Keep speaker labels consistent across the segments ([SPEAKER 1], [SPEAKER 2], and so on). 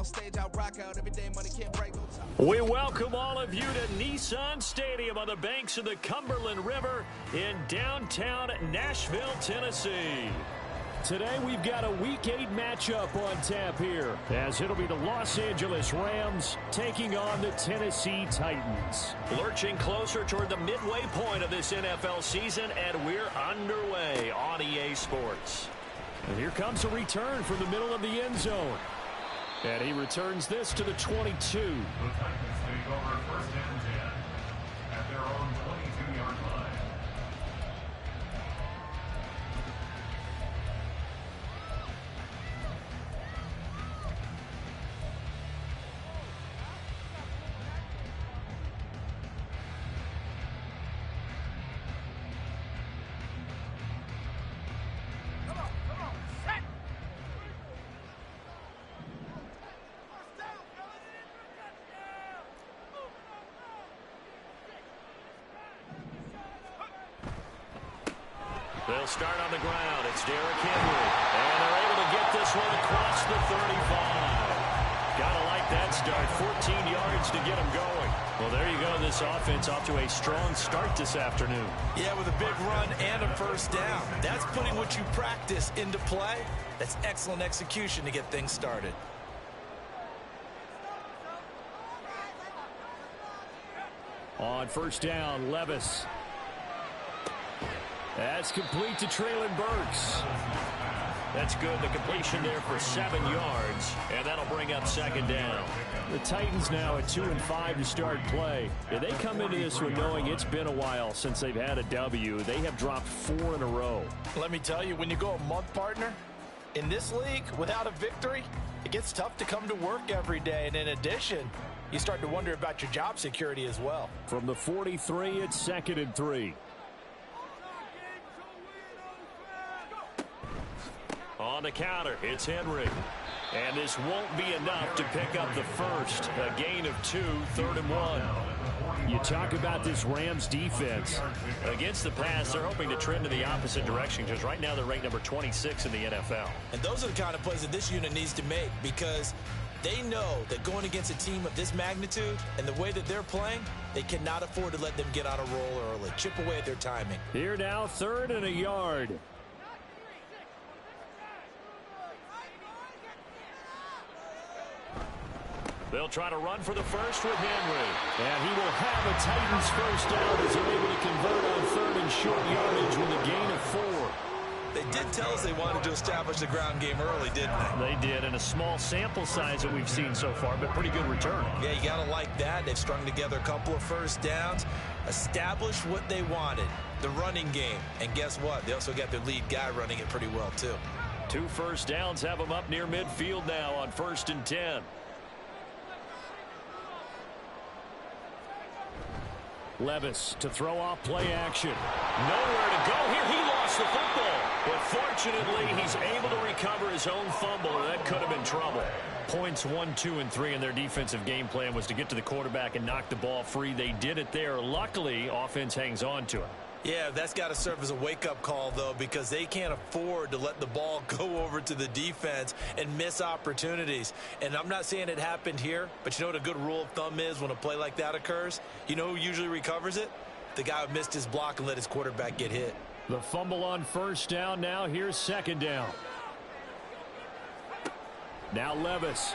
[SPEAKER 1] stage, I rock out. Every day money can't break no time.
[SPEAKER 2] We welcome all of you to Nissan Stadium on the banks of the Cumberland River in downtown Nashville, Tennessee. Today we've got a Week 8 matchup on tap here, as it'll be the Los Angeles Rams taking on the Tennessee Titans. Lurching closer toward the midway point of this NFL season, and we're underway on EA Sports. And here comes a return from the middle of the end zone. And he returns this to the 22.
[SPEAKER 3] The Titans take over first and 10 at their own 22-yard line.
[SPEAKER 2] They'll start on the ground. It's Derrick Henry. And they're able to get this one across the 35. Gotta like that start. 14 yards to get them going. Well, there you go. This offense off to a strong start this afternoon.
[SPEAKER 4] Yeah, with a big run and a first down. That's putting what you practice into play. That's excellent execution to get things started.
[SPEAKER 2] On first down, Levis. That's complete to Treylon Burks. That's good. The completion there for 7 yards, and that'll bring up second down. The Titans now at 2-5 to start play. And they come into this one knowing it's been a while since they've had a W. They have dropped 4 in a row.
[SPEAKER 4] Let me tell you, when you go a month, partner, in this league, without a victory, it gets tough to come to work every day. And in addition, you start to wonder about your job security as well.
[SPEAKER 2] From the 43, it's 2nd and 3. On the counter, it's Henry. And this won't be enough to pick up the first. A gain of 2, 3rd and 1. You talk about this Rams defense. Against the pass, they're hoping to trend in the opposite direction because right now they're ranked number 26 in the NFL.
[SPEAKER 4] And those are the kind of plays that this unit needs to make because they know that going against a team of this magnitude and the way that they're playing, they cannot afford to let them get on a roll early. Chip away at their timing.
[SPEAKER 2] Here now, 3rd and a yard. They'll try to run for the first with Henry. And he will have a Titans first down as they're able to convert on 3rd and short yardage with a gain of 4.
[SPEAKER 4] They did tell us they wanted to establish the ground game early, didn't they?
[SPEAKER 2] They did, and a small sample size that we've seen so far, but pretty good return.
[SPEAKER 4] Yeah, you got to like that. They've strung together a couple of first downs, established what they wanted, the running game. And guess what? They also got their lead guy running it pretty well, too.
[SPEAKER 2] 2 first downs have them up near midfield now on 1st and 10. Levis to throw off play action. Nowhere to go here. He lost the football. But fortunately, he's able to recover his own fumble, or that could have been trouble. Points 1, 2, and 3 in their defensive game plan was to get to the quarterback and knock the ball free. They did it there. Luckily, offense hangs on to it.
[SPEAKER 4] Yeah, that's got to serve as a wake-up call, though, because they can't afford to let the ball go over to the defense and miss opportunities. And I'm not saying it happened here, but you know what a good rule of thumb is when a play like that occurs? You know who usually recovers it? The guy who missed his block and let his quarterback get hit.
[SPEAKER 2] The fumble on first down. Now here's 2nd down. Now Levis.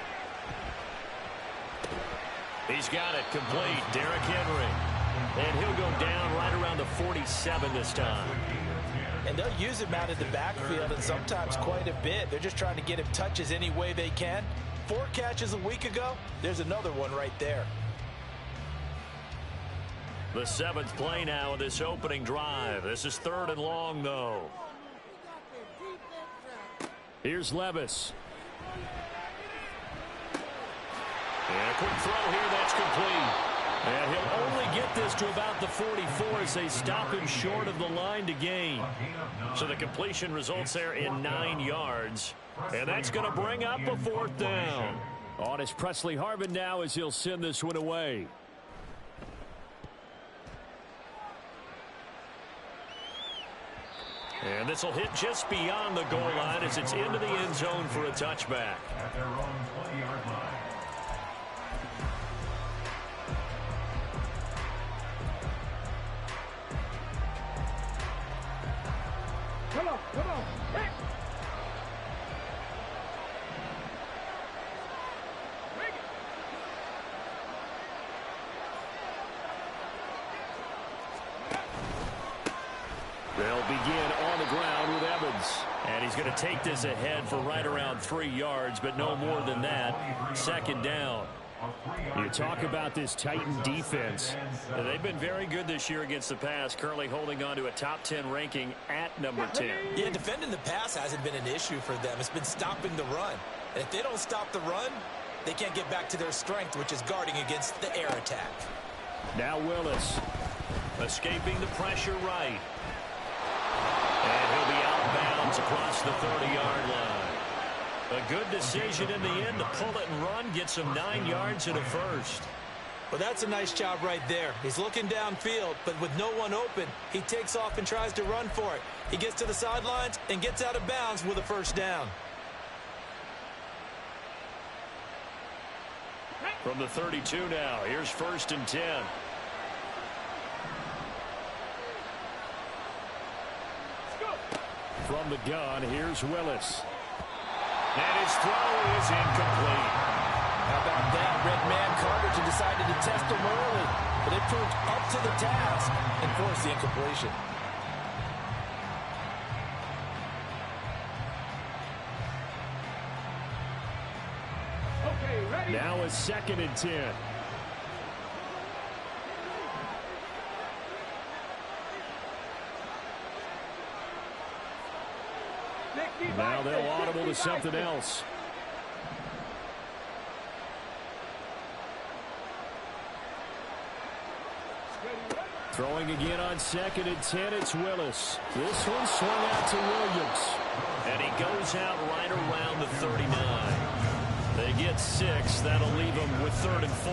[SPEAKER 2] He's got it complete. Derrick Henry. And he'll go down right around the 47 this time.
[SPEAKER 4] And they'll use him out of the backfield, and sometimes quite a bit. They're just trying to get him touches any way they can. 4 catches a week ago. There's another one right there.
[SPEAKER 2] The 7th play now of this opening drive. This is 3rd and long, though. Here's Levis. And a quick throw here. That's complete. And he'll only get this to about the 44 as they stop him short of the line to gain. So the completion results there in 9 yards. And that's going to bring up a 4th down. On is Presley Harvin now as he'll send this one away. And this will hit just beyond the goal line as it's into the end zone for a touchback.
[SPEAKER 3] At their own 20-yard line.
[SPEAKER 2] They'll begin on the ground with Evans. And he's going to take this ahead for right around 3 yards, but no more than that. Second down. You talk about this Titan defense. They've been very good this year against the pass, currently holding on to a top 10 ranking at number 10.
[SPEAKER 4] Yeah, defending the pass hasn't been an issue for them. It's been stopping the run. And if they don't stop the run, they can't get back to their strength, which is guarding against the air attack.
[SPEAKER 2] Now Willis escaping the pressure right. And he'll be outbounds across the 30-yard line. A good decision in the end to pull it and run, get some 9 yards and a first.
[SPEAKER 4] Well, that's a nice job right there. He's looking downfield, but with no one open, he takes off and tries to run for it. He gets to the sidelines and gets out of bounds with a first down.
[SPEAKER 2] From the 32 now, here's 1st and 10. From the gun, here's Willis. And his throw is incomplete.
[SPEAKER 4] How about that? Red man Carter decided to test him early, but it proved up to the task and forced the incompletion.
[SPEAKER 3] Okay, ready?
[SPEAKER 2] Now a 2nd and 10. Now they'll audible to something else. Throwing again on 2nd and 10, it's Willis. This one swung out to Williams. And he goes out right around the 39. They get 6. That'll leave them with 3rd and 4.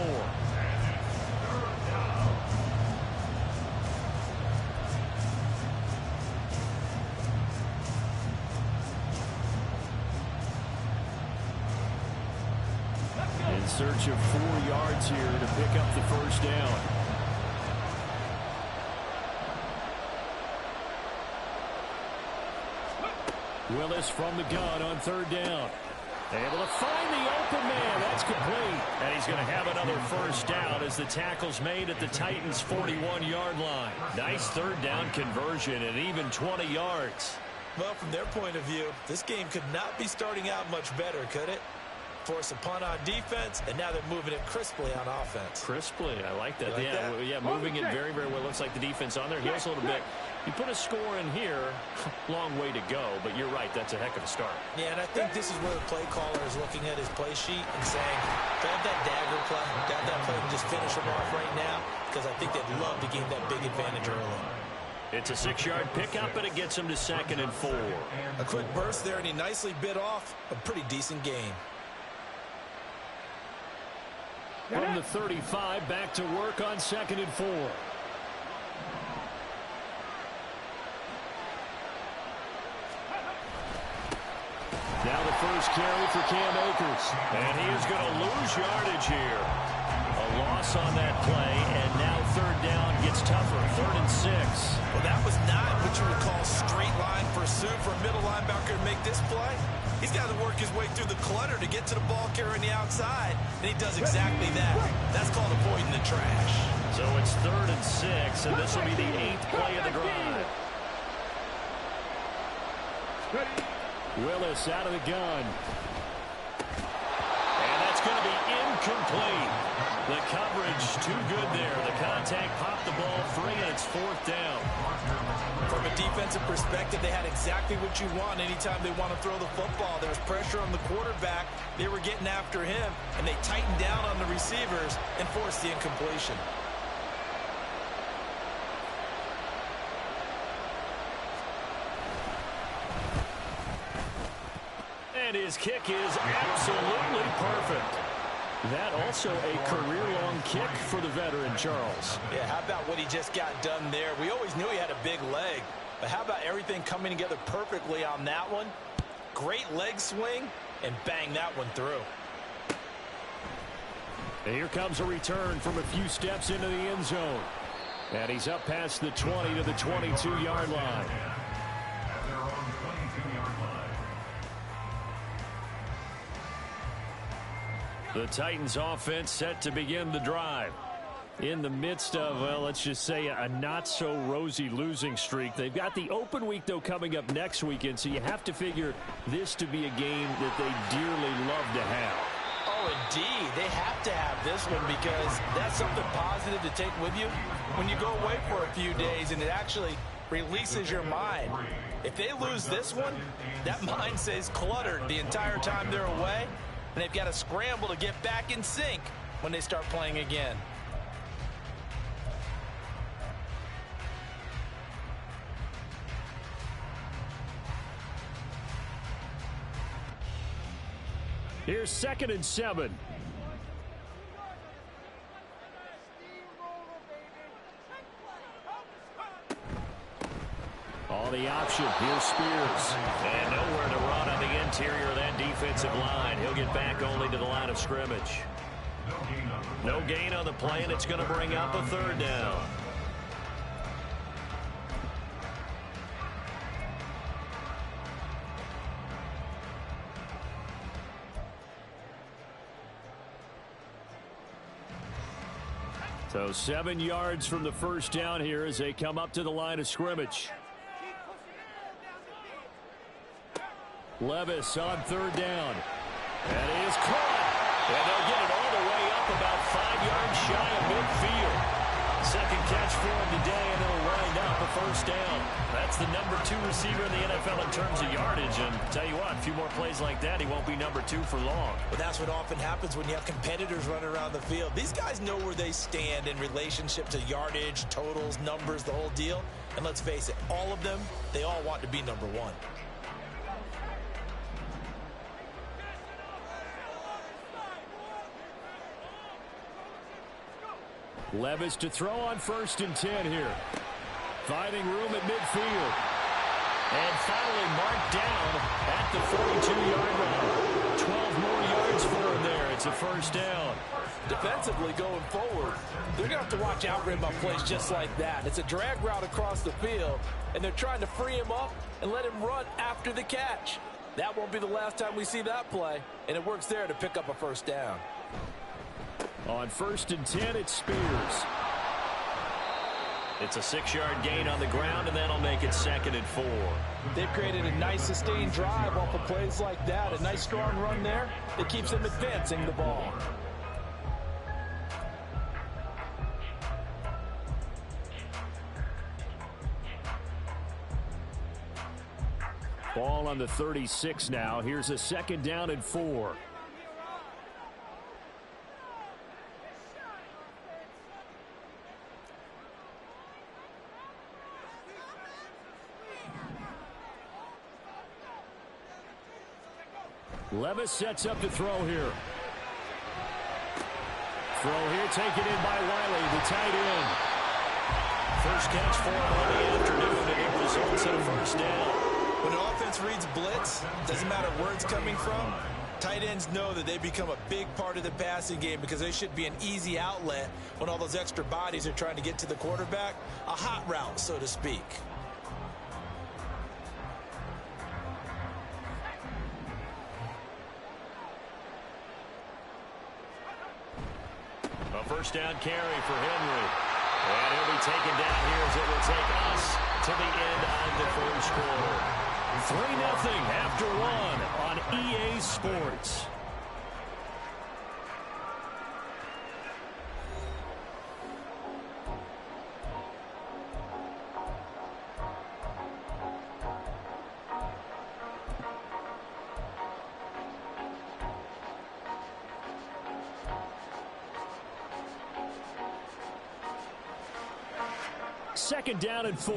[SPEAKER 2] In search of 4 yards here to pick up the first down. Willis from the gun on 3rd down. Able to find the open man. That's complete. And he's going to have another first down as the tackle's made at the Titans' 41-yard line. Nice 3rd down conversion and even 20 yards.
[SPEAKER 4] Well, from their point of view, this game could not be starting out much better, could it? Force a punt on defense, and now they're moving it crisply on offense.
[SPEAKER 2] Crisply, I like that.
[SPEAKER 4] Like that?
[SPEAKER 2] Yeah, moving it very, very well. Looks like the defense on their heels a little bit. You put a score in here, long way to go, but you're right, that's a heck of a start.
[SPEAKER 4] Yeah, and I think this is where the play caller is looking at his play sheet and saying, grab that dagger play, grab that play and just finish him off right now, because I think they'd love to gain that big advantage early.
[SPEAKER 2] It's a 6-yard pickup, and it gets him to 2nd and 4.
[SPEAKER 4] A quick burst there, and he nicely bit off a pretty decent gain.
[SPEAKER 2] From the 35, back to work on 2nd and 4. Now the first carry for Cam Akers. And he is going to lose yardage here. A loss on that play, and now 3rd down gets tougher. 3rd and 6.
[SPEAKER 4] Well, that was not what you would call straight line pursuit for a middle linebacker to make this play. He's got to work his way through the clutter to get to the ball carrier on the outside, and he does exactly that. That's called avoiding the trash.
[SPEAKER 2] So it's 3rd and 6, and this will be the 8th play of the drive. Willis out of the gun. And that's going to be incomplete. The coverage too good there. The contact popped the ball free, and it's 4th down.
[SPEAKER 4] From a defensive perspective, they had exactly what you want anytime they want to throw the football. There was pressure on the quarterback. They were getting after him, and they tightened down on the receivers and forced the incompletion.
[SPEAKER 2] And his kick is absolutely perfect. That also a career-long kick for the veteran, Charles.
[SPEAKER 4] Yeah, how about what he just got done there? We always knew he had a big leg, but how about everything coming together perfectly on that one? Great leg swing, and bang that one through.
[SPEAKER 2] And here comes a return from a few steps into the end zone. And he's up past the 20 to the 22-yard line. The Titans offense set to begin the drive. In the midst of, well, let's just say a not-so-rosy losing streak. They've got the open week, though, coming up next weekend, so you have to figure this to be a game that they dearly love to have.
[SPEAKER 4] Oh, indeed. They have to have this one because that's something positive to take with you when you go away for a few days, and it actually releases your mind. If they lose this one, that mind stays cluttered the entire time they're away, and they've got to scramble to get back in sync when they start playing again.
[SPEAKER 2] Here's 2nd and 7. All the option. Here's Spears. And nowhere to run on the interior of that defensive line. He'll get back only to the line of scrimmage. No gain on the play, and it's going to bring up a 3rd down. So 7 yards from the first down here as they come up to the line of scrimmage. Levis on 3rd down. That is caught. And they'll get it all the way up about 5 yards shy of midfield. Second catch for him today, and it'll wind up a 1st down. That's the number 2 receiver in the NFL in terms of yardage. And tell you what, a few more plays like that, he won't be number 2 for long.
[SPEAKER 4] But that's what often happens when you have competitors running around the field. These guys know where they stand in relationship to yardage, totals, numbers, the whole deal. And let's face it, all of them, they all want to be number 1.
[SPEAKER 2] Levis to throw on 1st and 10 here. Finding room at midfield. And finally marked down at the 42-yard line. 12 more yards for him there. It's a 1st down.
[SPEAKER 4] Defensively going forward, they're going to have to watch out for him on plays just like that. It's a drag route across the field, and they're trying to free him up and let him run after the catch. That won't be the last time we see that play, and it works there to pick up a 1st down.
[SPEAKER 2] On 1st and 10, it's Spears. It's a 6-yard gain on the ground, and that'll make it 2nd and 4.
[SPEAKER 4] They've created a nice sustained drive off of plays like that. A nice strong run there that keeps them advancing the ball.
[SPEAKER 2] Ball on the 36 now. Here's a 2nd down and 4. Levis sets up to throw here. Throw here, taken in by Wiley, the tight end. First catch for him on the afternoon, and it results in a 1st down.
[SPEAKER 4] When an offense reads blitz, doesn't matter where it's coming from, tight ends know that they become a big part of the passing game because they should be an easy outlet when all those extra bodies are trying to get to the quarterback. A hot route, so to speak.
[SPEAKER 2] A 1st down carry for Henry. And he'll be taken down here as it will take us to the end of the 1st quarter. 3-0 after 1 on EA Sports. Second down and 4.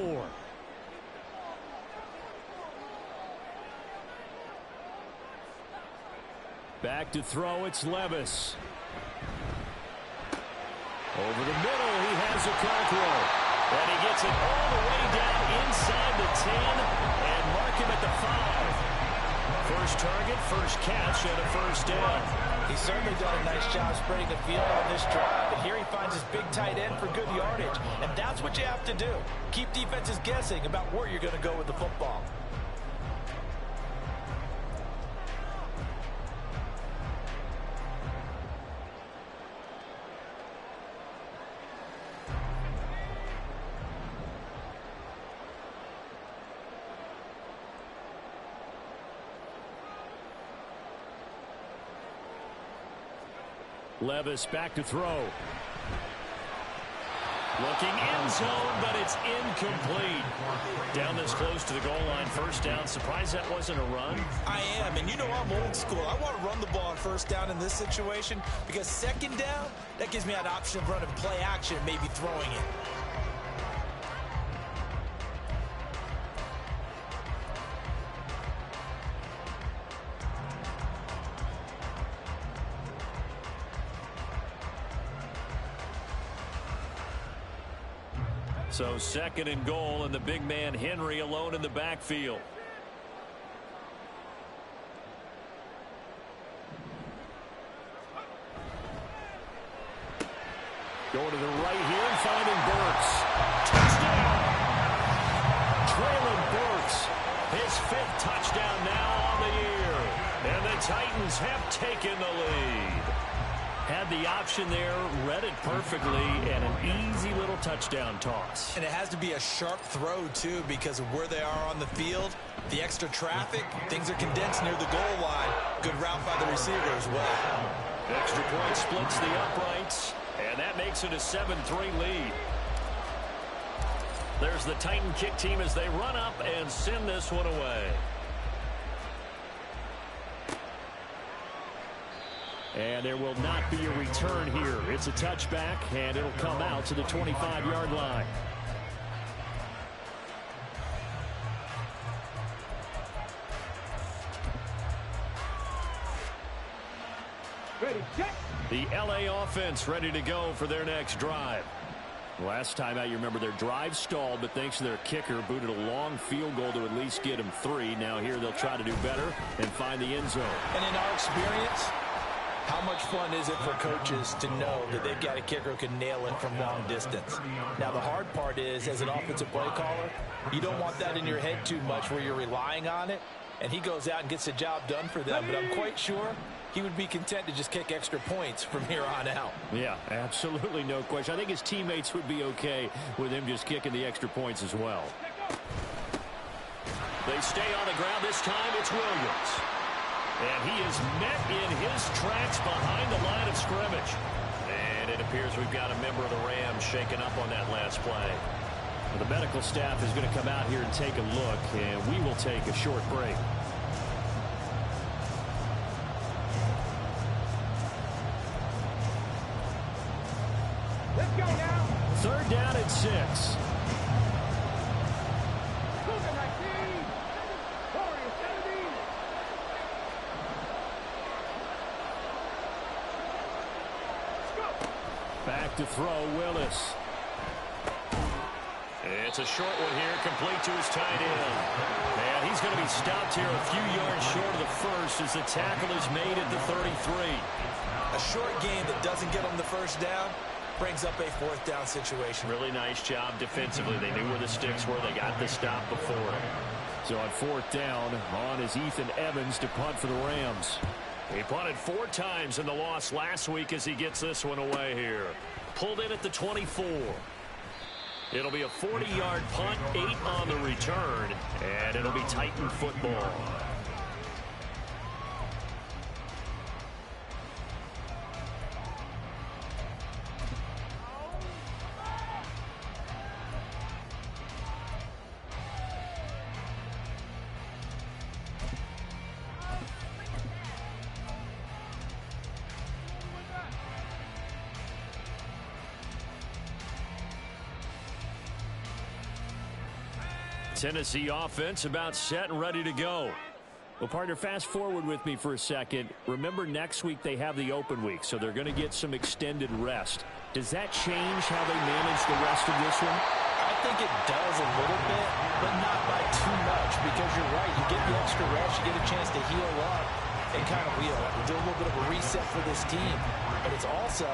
[SPEAKER 2] Back to throw, it's Levis. Over the middle, he has a control. And he gets it all the way down inside the 10 and mark him at the 5. First target, first catch, and a 1st down.
[SPEAKER 4] He's certainly done a nice job spreading the field on this drive, but here he finds his big tight end for good yardage, and that's what you have to do. Keep defenses guessing about where you're going to go with the football.
[SPEAKER 2] Levis back to throw. Looking end zone, but it's incomplete. Down this close to the goal line, first down. Surprised that wasn't a run?
[SPEAKER 4] I am, and you know I'm old school. I want to run the ball on first down in this situation because second down, that gives me that option of running play action and maybe throwing it.
[SPEAKER 2] So second and goal, and the big man Henry alone in the backfield. Going to the right here and finding Burks. Touchdown! Traylon Burks, his 5th touchdown now on the year. And the Titans have taken the lead. Had the option there, read it perfectly, and an easy little touchdown toss.
[SPEAKER 4] And it has to be a sharp throw, too, because of where they are on the field. The extra traffic, things are condensed near the goal line. Good route by the receiver as well.
[SPEAKER 2] Extra point splits the uprights, and that makes it a 7-3 lead. There's the Titan kick team as they run up and send this one away. And there will not be a return here. It's a touchback, and it'll come out to the 25-yard line. The LA offense ready to go for their next drive. Last time out, you remember their drive stalled, but thanks to their kicker, booted a long field goal to at least get them 3. Now here they'll try to do better and find the end zone.
[SPEAKER 4] And in our experience, how much fun is it for coaches to know that they've got a kicker who can nail it from long distance? Now, the hard part is, as an offensive play caller, you don't want that in your head too much where you're relying on it, and he goes out and gets the job done for them. But I'm quite sure he would be content to just kick extra points from here on out.
[SPEAKER 2] Yeah, absolutely no question. I think his teammates would be okay with him just kicking the extra points as well. They stay on the ground. This time it's Williams. And he is met in his tracks behind the line of scrimmage. And it appears we've got a member of the Rams shaken up on that last play. The medical staff is going to come out here and take a look, and we will take a short break.
[SPEAKER 1] Let's go now.
[SPEAKER 2] 3rd down and 6. Back to throw, Willis. It's a short one here, complete to his tight end. And he's going to be stopped here a few yards short of the first as the tackle is made at the 33.
[SPEAKER 4] A short game that doesn't get them the first down brings up a 4th down situation.
[SPEAKER 2] Really nice job defensively. They knew where the sticks were. They got the stop before it. So on 4th down, on is Ethan Evans to punt for the Rams. He punted 4 times in the loss last week as he gets this one away here. Pulled in at the 24. It'll be a 40-yard punt, 8 on the return, and it'll be Titan football. Tennessee offense about set and ready to go. Well, partner, fast forward with me for a second. Remember, next week they have the open week, so they're going to get some extended rest. Does that change how they manage the rest of this one?
[SPEAKER 4] I think it does a little bit, but not by too much, because you're right. You get the extra rest, you get a chance to heal up and kind of do a little bit of a reset for this team. But it's also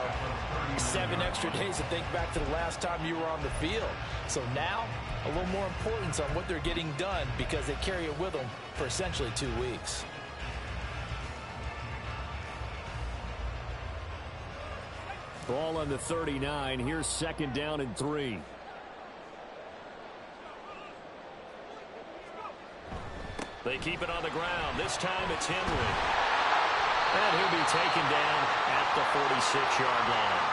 [SPEAKER 4] 7 extra days to think back to the last time you were on the field. So now, a little more importance on what they're getting done because they carry it with them for essentially 2 weeks.
[SPEAKER 2] Ball on the 39. Here's 2nd down and 3. They keep it on the ground. This time it's Henry. And he'll be taken down at the 46-yard line.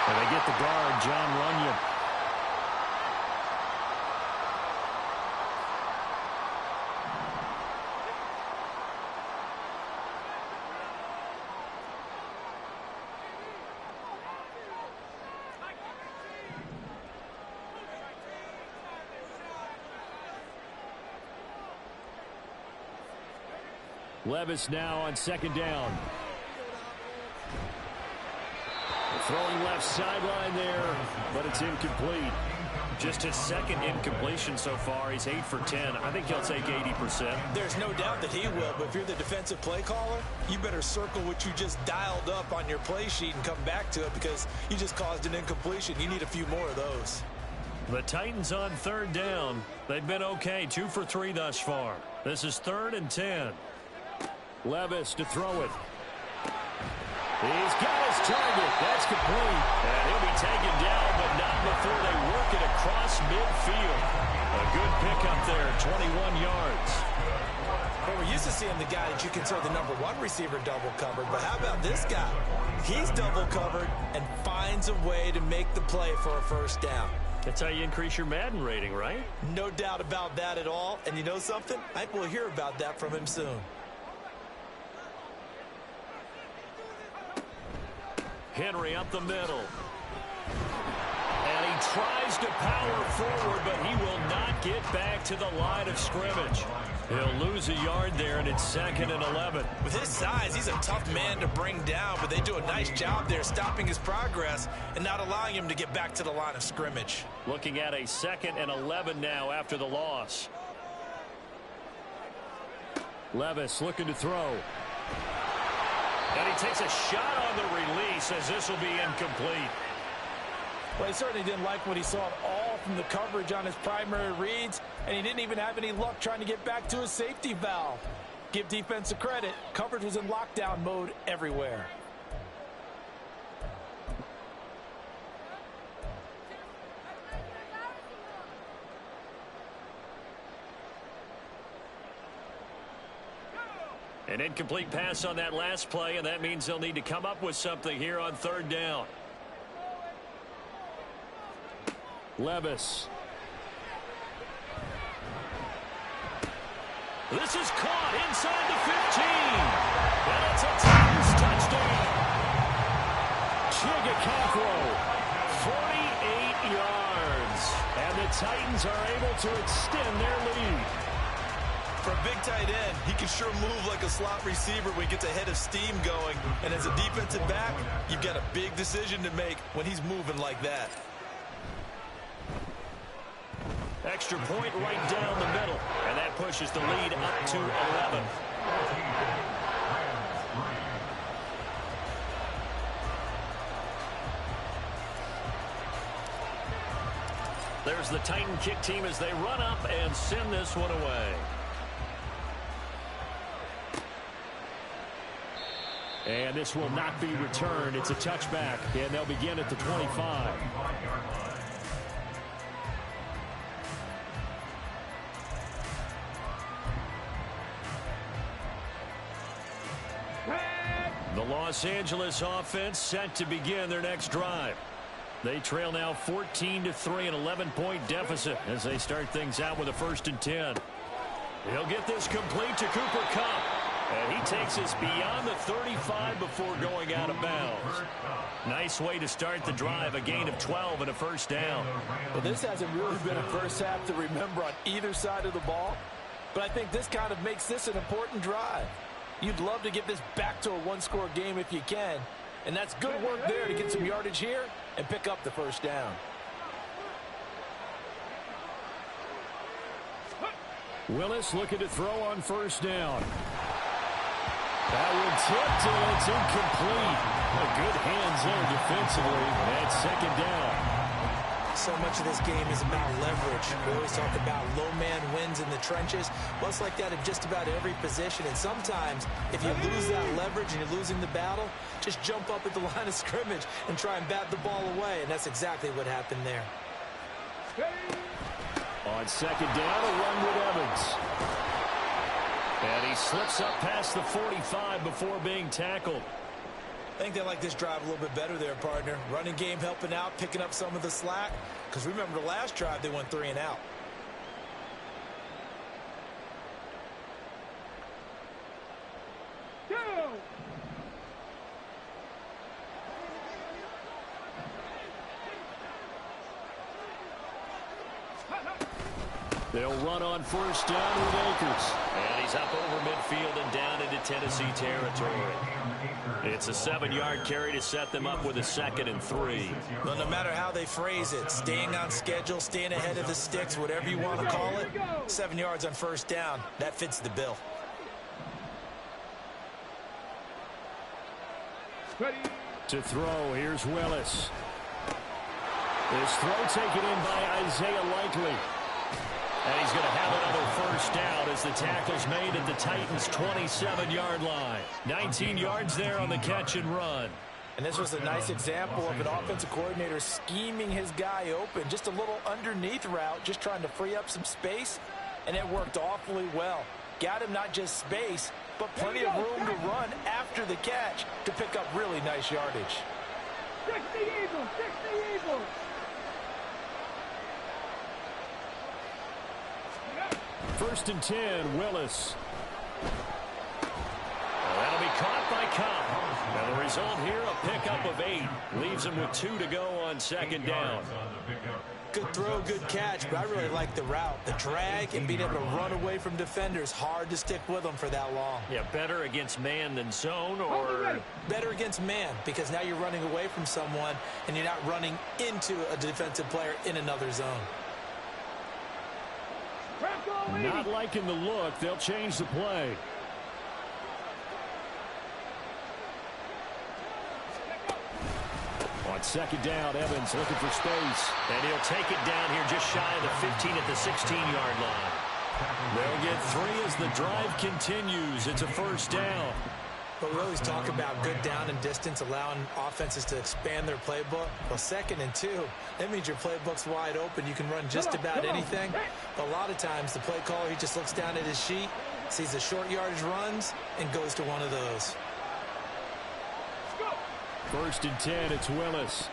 [SPEAKER 2] And they get the guard, John Runyon. Levis now on second down. Throwing left sideline there, but it's incomplete.
[SPEAKER 5] Just his second incompletion so far. He's 8 for 10. I think he'll take 80%.
[SPEAKER 4] There's no doubt that he will, but if you're the defensive play caller, you better circle what you just dialed up on your play sheet and come back to it because you just caused an incompletion. You need a few more of those.
[SPEAKER 2] The Titans on third down. They've been okay, 2 for 3 thus far. This is 3rd and 10. Levis to throw it. He's got his target. That's complete. And he'll be taken down, but not before they work it across midfield. A good pickup there, 21 yards.
[SPEAKER 4] Well, we're used to seeing the guy that you consider the #1 receiver double covered, but how about this guy? He's double covered and finds a way to make the play for a first down.
[SPEAKER 2] That's how you increase your Madden rating, right?
[SPEAKER 4] No doubt about that at all. And you know something? I think we'll hear about that from him soon.
[SPEAKER 2] Henry up the middle. And he tries to power forward, but he will not get back to the line of scrimmage. He'll lose a yard there, and it's 2nd and 11.
[SPEAKER 4] With his size, he's a tough man to bring down, but they do a nice job there stopping his progress and not allowing him to get back to the line of scrimmage.
[SPEAKER 2] Looking at a 2nd and 11 now after the loss. Levis looking to throw. And he takes a shot on the release as this will be incomplete.
[SPEAKER 4] Well, he certainly didn't like what he saw at all from the coverage on his primary reads, and he didn't even have any luck trying to get back to his safety valve. Give defense a credit. Coverage was in lockdown mode everywhere.
[SPEAKER 2] An incomplete pass on that last play, and that means they'll need to come up with something here on 3rd down. Levis. This is caught inside the 15. And it's a Titans touchdown. Chigakafro, 48 yards. And the Titans are able to extend their lead.
[SPEAKER 4] For a big tight end, he can sure move like a slot receiver when he gets a head of steam going. And as a defensive back, you've got a big decision to make when he's moving like that.
[SPEAKER 2] Extra point right down the middle. And that pushes the lead up to 11. There's the Titan kick team as they run up and send this one away. And this will not be returned. It's a touchback, and they'll begin at the 25. The Los Angeles offense set to begin their next drive. They trail now 14-3, an 11-point deficit as they start things out with a 1st and 10. He'll get this complete to Cooper Kupp. And he takes us beyond the 35 before going out of bounds. Nice way to start the drive, a gain of 12 and a 1st down.
[SPEAKER 4] Well, this hasn't really been a first half to remember on either side of the ball, but I think this kind of makes this an important drive. You'd love to get this back to a one-score game if you can, and that's good work there to get some yardage here and pick up the 1st down.
[SPEAKER 2] Willis looking to throw on 1st down. That one tipped, and it's incomplete. Good hands there defensively. That's 2nd down.
[SPEAKER 4] So much of this game is about leverage. We always talk about low man wins in the trenches. Well, it's like that in just about every position. And sometimes, if you lose that leverage and you're losing the battle, just jump up at the line of scrimmage and try and bat the ball away. And that's exactly what happened there.
[SPEAKER 2] On 2nd down, a run with Evans. And he slips up past the 45 before being tackled.
[SPEAKER 4] I think they like this drive a little bit better there, partner. Running game helping out, picking up some of the slack. Because remember the last drive, they went 3 and out.
[SPEAKER 2] They'll run on first down with Akers. And he's up over midfield and down into Tennessee territory. It's a 7-yard carry to set them up with a 2nd and 3.
[SPEAKER 4] Well, no matter how they phrase it, staying on schedule, staying ahead of the sticks, whatever you want to call it, 7 yards on first down, that fits the bill.
[SPEAKER 2] To throw, here's Willis. This throw taken in by Isaiah Likely. And he's going to have another first down as the tackle's made at the Titans' 27-yard line. 19 yards there on the catch and run.
[SPEAKER 4] And this was a nice example of an offensive coordinator scheming his guy open. Just a little underneath route, just trying to free up some space. And it worked awfully well. Got him not just space, but plenty of room to run after the catch to pick up really nice yardage.
[SPEAKER 1] 60 Eagles, 60 Eagles.
[SPEAKER 2] First and 10, Willis. That'll be caught by Cobb. And the result here, a pickup of 8. Leaves him with 2 to go on 2nd down.
[SPEAKER 4] Good throw, good catch, but I really like the route. The drag and being able to run away from defenders. Hard to stick with them for that long.
[SPEAKER 2] Yeah, better against man than zone, or
[SPEAKER 4] better against man, because now you're running away from someone and you're not running into a defensive player in another zone.
[SPEAKER 2] Not liking the look. They'll change the play. On 2nd down, Evans looking for space. And he'll take it down here just shy of the 15 at the 16-yard line. They'll get 3 as the drive continues. It's a first down.
[SPEAKER 4] But we always talk about good down and distance, allowing offenses to expand their playbook. Well, 2nd and 2, that means your playbook's wide open. You can run just about anything. But a lot of times, the play caller, he just looks down at his sheet, sees the short yardage runs, and goes to one of those.
[SPEAKER 2] First and 10, it's Willis.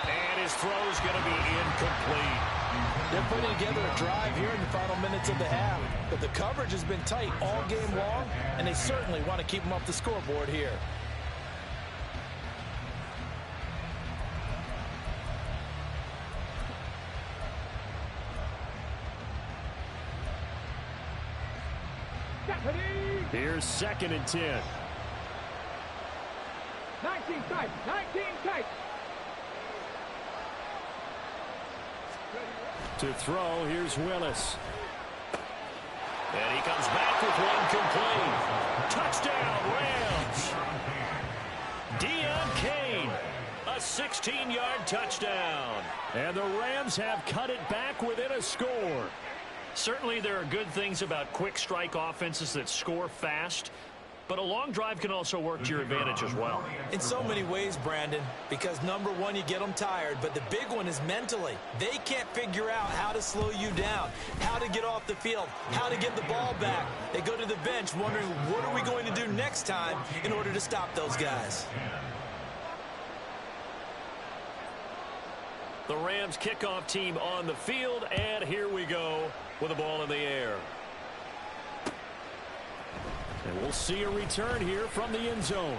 [SPEAKER 2] And his throw's going to be incomplete.
[SPEAKER 4] They're putting together a drive here in the final minutes of the half. But the coverage has been tight all game long, and they certainly want to keep them off the scoreboard here.
[SPEAKER 2] Here's 2nd and 10.
[SPEAKER 1] 19 tight, 19 tight.
[SPEAKER 2] To throw, here's Willis. And he comes back with one complete. Touchdown, Rams. Deion Kane, a 16-yard touchdown. And the Rams have cut it back within a score. Certainly there are good things about quick strike offenses that score fast, but a long drive can also work to your advantage as well.
[SPEAKER 4] In so many ways, Brandon, because number one, you get them tired, but the big one is mentally. They can't figure out how to slow you down, how to get off the field, how to get the ball back. They go to the bench wondering, what are we going to do next time in order to stop those guys?
[SPEAKER 2] The Rams kickoff team on the field, and here we go with the ball in the air. And we'll see a return here from the end zone.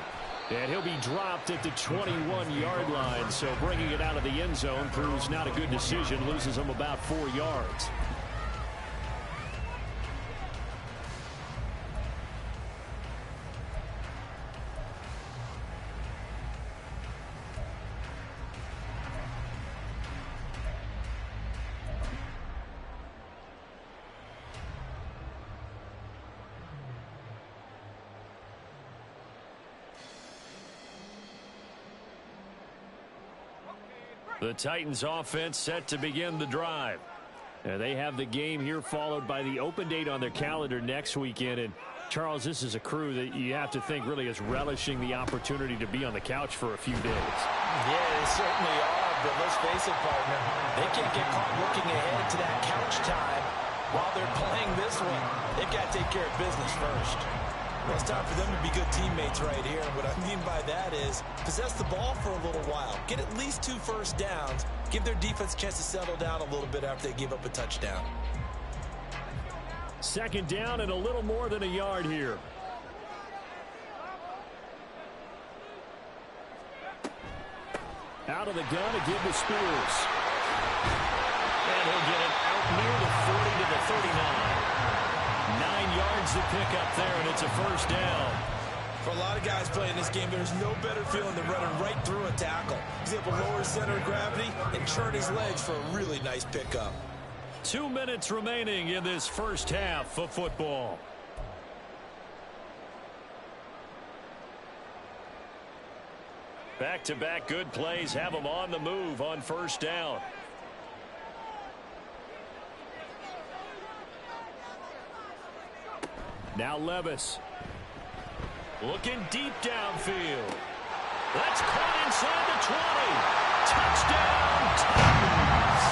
[SPEAKER 2] And he'll be dropped at the 21-yard line, so bringing it out of the end zone proves not a good decision, loses him about 4 yards. The Titans offense set to begin the drive. They have the game here followed by the open date on their calendar next weekend. And Charles, this is a crew that you have to think really is relishing the opportunity to be on the couch for a few days.
[SPEAKER 4] Yeah, they certainly are, but let's face it, partner. They can't get caught looking ahead to that couch time while they're playing this one, they've got to take care of business first. Well, it's time for them to be good teammates right here. And what I mean by that is possess the ball for a little while. Get at least 2 first downs. Give their defense a chance to settle down a little bit after they give up a touchdown.
[SPEAKER 2] Second down and a little more than a yard here. Out of the gun to give to Spears.
[SPEAKER 5] And he'll get it out near the 40 to the 39.
[SPEAKER 2] 9 yards to pick up there, and it's a first down.
[SPEAKER 4] For a lot of guys playing this game, there's no better feeling than running right through a tackle. He's able to lower his center of gravity and churn his legs for a really nice pickup.
[SPEAKER 2] 2 minutes remaining in this first half of football. Back-to-back good plays have them on the move on first down. Now Levis. Looking deep downfield. That's caught inside the 20. Touchdown, Titans.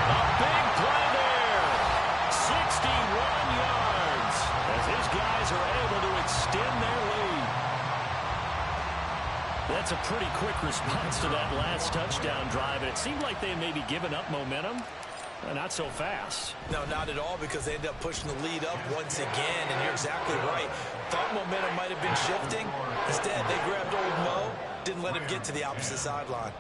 [SPEAKER 2] A big play there. 61 yards as his guys are able to extend their lead. That's a pretty quick response to that last touchdown drive. And it seemed like they had maybe given up momentum. Not so fast.
[SPEAKER 4] No, not at all, because they ended up pushing the lead up once again, and you're exactly right. Thought momentum might have been shifting. Instead, they grabbed old Mo, didn't let him get to the opposite sideline.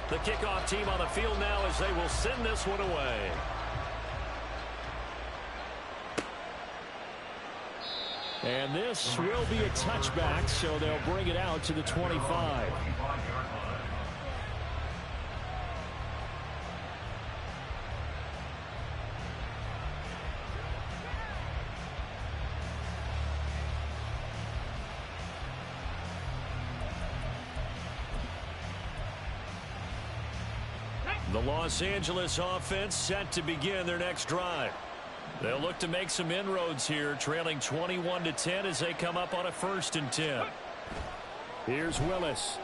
[SPEAKER 2] The kickoff team on the field now as they will send this one away. And this will be a touchback, so they'll bring it out to the 25. The Los Angeles offense set to begin their next drive. They'll look to make some inroads here, trailing 21-10 as they come up on a 1st and 10. Here's Willis.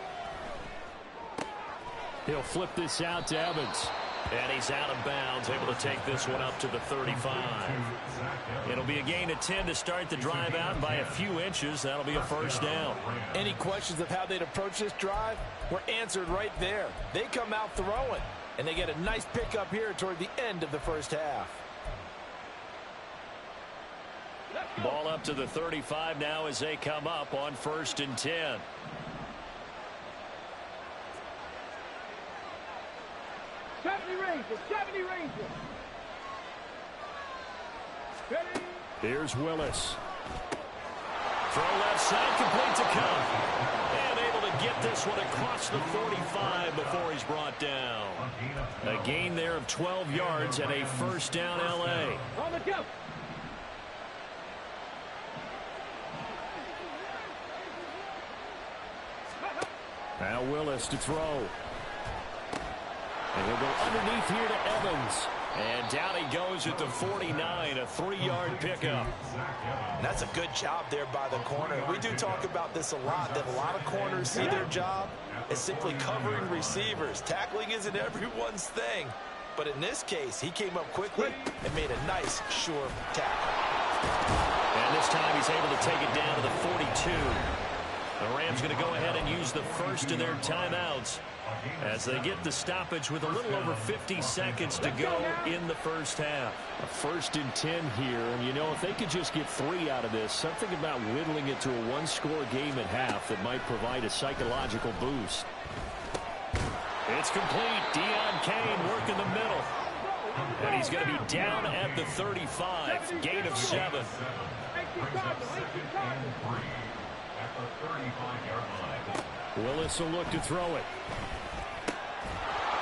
[SPEAKER 2] He'll flip this out to Evans. And he's out of bounds, able to take this one up to the 35. It'll be a gain of 10 to start the drive out by a few inches. That'll be a first down.
[SPEAKER 4] Any questions of how they'd approach this drive were answered right there. They come out throwing, and they get a nice pickup here toward the end of the first half.
[SPEAKER 2] Ball up to the 35 now as they come up on 1st and 10.
[SPEAKER 1] Seventy Rangers.
[SPEAKER 2] Here's Willis. Throw left side, complete to Cup. And able to get this one across the 45 before he's brought down. A gain there of 12 yards and a first down L.A.
[SPEAKER 1] On the jump.
[SPEAKER 2] Now Willis to throw. And he'll go underneath here to Evans. And down he goes at the 49, a 3-yard pickup.
[SPEAKER 4] And that's a good job there by the corner. We do talk about this a lot, that a lot of corners see their job as simply covering receivers. Tackling isn't everyone's thing. But in this case, he came up quickly and made a nice, sure tackle.
[SPEAKER 2] And this time he's able to take it down to the 42. The Rams going to go ahead and use the first of their timeouts as they get the stoppage with a little over 50 seconds to go in the first half. A 1st and 10 here, and you know, if they could just get 3 out of this, something about whittling it to a 1-score game at half that might provide a psychological boost. It's complete. Deion Kane working the middle. And he's going to be down at the 35. Gain of 7. Willis will look to throw it.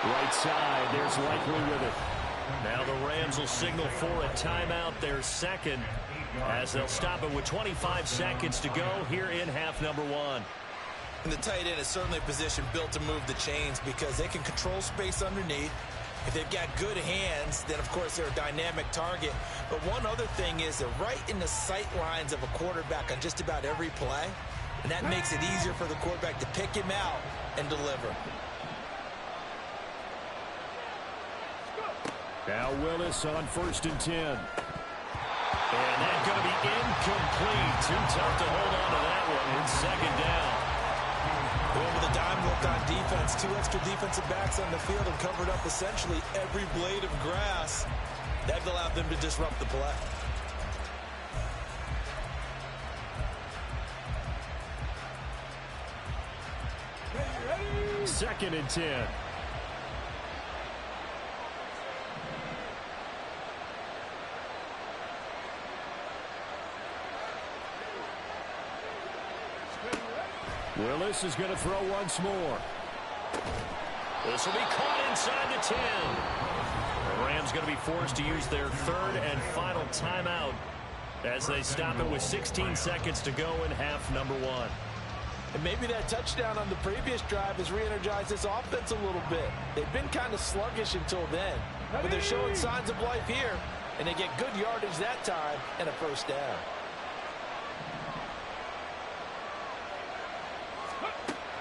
[SPEAKER 2] Right side, there's Likely with it. Now the Rams will signal for a timeout, their second, as they'll stop it with 25 seconds to go here in half number 1.
[SPEAKER 4] And the tight end is certainly a position built to move the chains because they can control space underneath. If they've got good hands, then of course they're a dynamic target. But one other thing is they're right in the sight lines of a quarterback on just about every play. And that makes it easier for the quarterback to pick him out and deliver.
[SPEAKER 2] Now Willis on 1st and 10. And that's going to be incomplete. Too tough to hold on to that one. It's 2nd down.
[SPEAKER 4] Well, with a dime look on defense, 2 extra defensive backs on the field and covered up essentially every blade of grass. That allowed them to disrupt the play.
[SPEAKER 1] Ready?
[SPEAKER 2] 2nd and 10. Willis is going to throw once more. This will be caught inside the 10. The Rams going to be forced to use their 3rd and final timeout as they stop it with 16 seconds to go in half number 1.
[SPEAKER 4] And maybe that touchdown on the previous drive has re-energized this offense a little bit. They've been kind of sluggish until then, but they're showing signs of life here, and they get good yardage that time and a 1st down.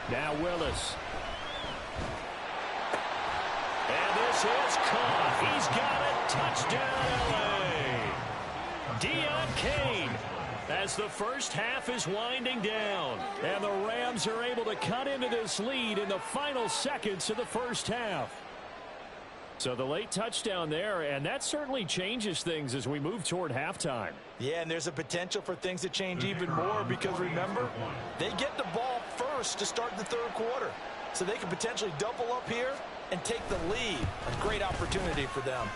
[SPEAKER 2] Now Willis. And this is caught. He's got it. Touchdown, L.A. Deon Cain as the first half is winding down. And the Rams are able to cut into this lead in the final seconds of the first half. So the late touchdown there, and that certainly changes things as we move toward halftime.
[SPEAKER 4] Yeah, and there's a potential for things to change even more because, remember, they get the ball first to start the 3rd quarter. So they could potentially double up here and take the lead. A great opportunity for them.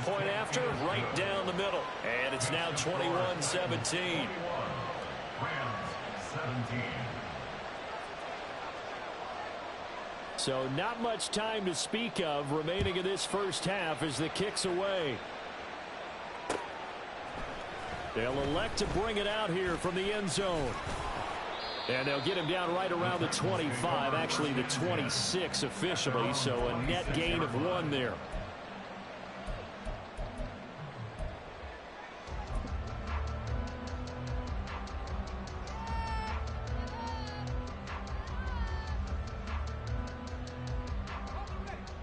[SPEAKER 2] Point after, right down the middle. And it's now 21-17.
[SPEAKER 3] Rams 17.
[SPEAKER 2] So not much time to speak of remaining in this first half as the kick's away. They'll elect to bring it out here from the end zone. And they'll get him down right around the 25, actually the 26 officially, so a net gain of 1 there.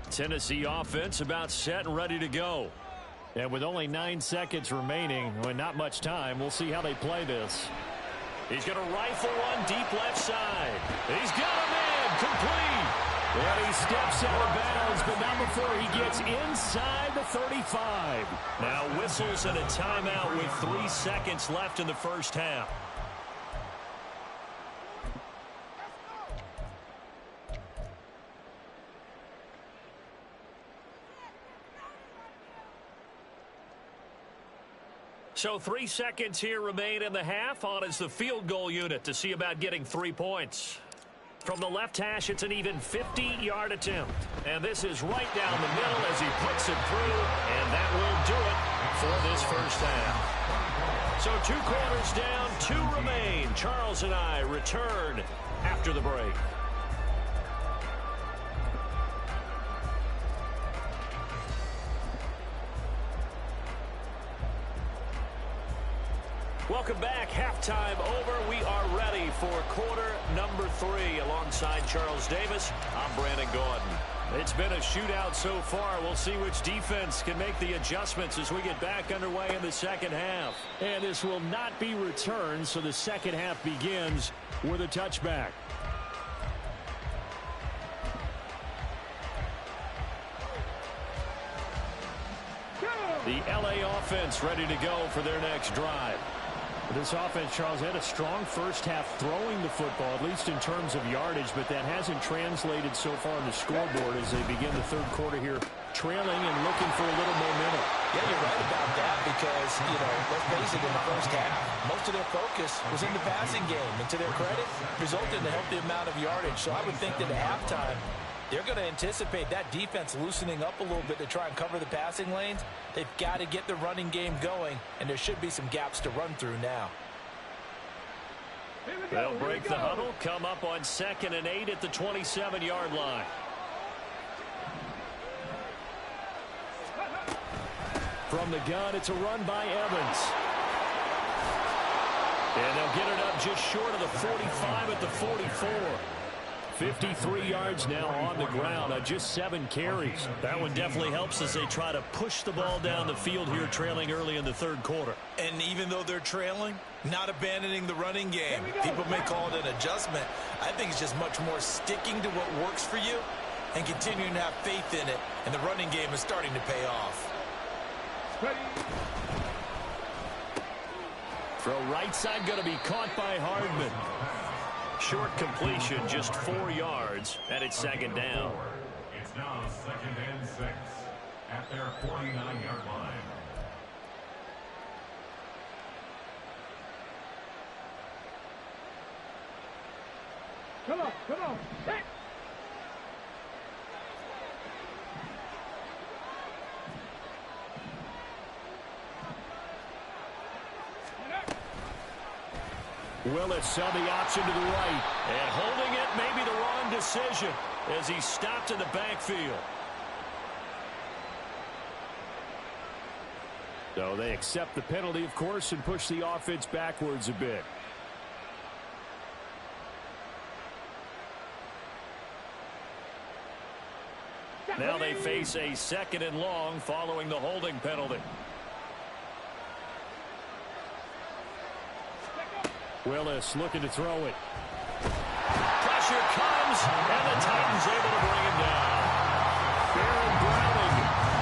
[SPEAKER 2] Tennessee offense about set and ready to go. And with only 9 seconds remaining, well, not much time, we'll see how they play this. He's going to rifle one deep left side. He's got a man complete. And he steps out of bounds, but not before he gets inside the 35. Now whistles and a timeout with 3 seconds left in the first half. So 3 seconds here remain in the half. On is the field goal unit to see about getting 3 points. From the left hash, it's an even 50-yard attempt. And this is right down the middle as he puts it through. And that will do it for this first half. So 2 quarters down, 2 remain. Charles and I return after the break. Welcome back. Halftime over. We are ready for quarter number 3. Alongside Charles Davis, I'm Brandon Gordon. It's been a shootout so far. We'll see which defense can make the adjustments as we get back underway in the second half. And this will not be returned, so the second half begins with a touchback. The LA offense ready to go for their next drive. This offense, Charles, had a strong first half throwing the football, at least in terms of yardage, but that hasn't translated so far on the scoreboard as they begin the 3rd quarter here, trailing and looking for a little momentum.
[SPEAKER 4] Yeah, you're right about that because, let's face it, in the first half, most of their focus was in the passing game. And to their credit, resulted in a healthy amount of yardage. So I would think that at halftime, they're going to anticipate that defense loosening up a little bit to try and cover the passing lanes. They've got to get the running game going, and there should be some gaps to run through now.
[SPEAKER 2] They'll break the huddle, come up on 2nd and 8 at the 27-yard line. From the gun, it's a run by Evans. And they'll get it up just short of the 45 at the 44. 53 yards now on the ground on just 7 carries.
[SPEAKER 5] That one definitely helps as they try to push the ball down the field here, trailing early in the third quarter.
[SPEAKER 4] And even though they're trailing, not abandoning the running game. People may call it an adjustment. I think it's just much more sticking to what works for you and continuing to have faith in it. And the running game is starting to pay off.
[SPEAKER 2] Throw right side going to be caught by Hardman.
[SPEAKER 5] Short completion, just 4 yards, and it's second down.
[SPEAKER 3] It's now 2nd and 6 at their 49-yard line.
[SPEAKER 1] Come on, come on. Hey.
[SPEAKER 2] Willis on the option to the right.
[SPEAKER 5] And holding it may be the wrong decision as he stopped in the backfield.
[SPEAKER 2] So they accept the penalty, of course, and push the offense backwards a bit.
[SPEAKER 5] Now they face a 2nd and long following the holding penalty.
[SPEAKER 2] Willis looking to throw it.
[SPEAKER 5] Pressure comes, and the Titans able to bring him down.
[SPEAKER 2] Baron Browning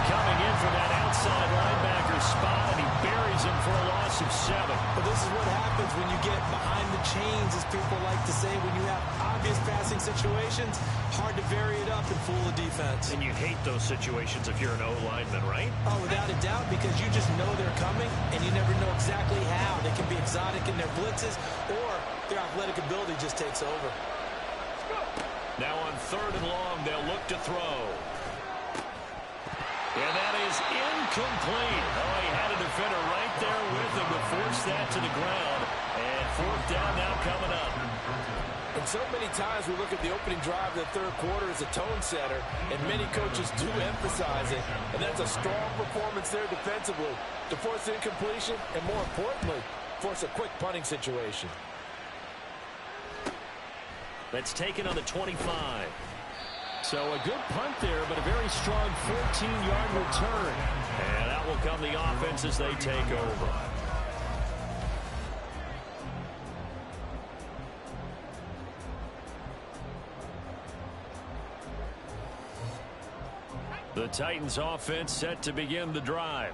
[SPEAKER 2] coming in from that outside linebacker spot, and he buries him for a loss of 7.
[SPEAKER 4] But this is what happens when you get behind the chains, as people like to say. When you have obvious passing situations, hard to vary it up and fool the defense.
[SPEAKER 5] And you hate those situations if you're an O-lineman, right?
[SPEAKER 4] Oh, without a doubt, because you just know they're coming, and you never know exactly how. They can be exotic in their blitzes, or their athletic ability just takes over.
[SPEAKER 5] Now on 3rd and long, they'll look to throw. And that is incomplete. Oh, he had a defender right there with him to force that to the ground. And 4th down now coming up.
[SPEAKER 4] And so many times we look at the opening drive of the third quarter as a tone setter, and many coaches do emphasize it. And that's a strong performance there defensively to force incompletion and, more importantly, force a quick punting situation.
[SPEAKER 5] That's taken on the 25.
[SPEAKER 2] So a good punt there, but a very strong 14-yard return.
[SPEAKER 5] And out will come the offense as they take over. The Titans offense set to begin the drive.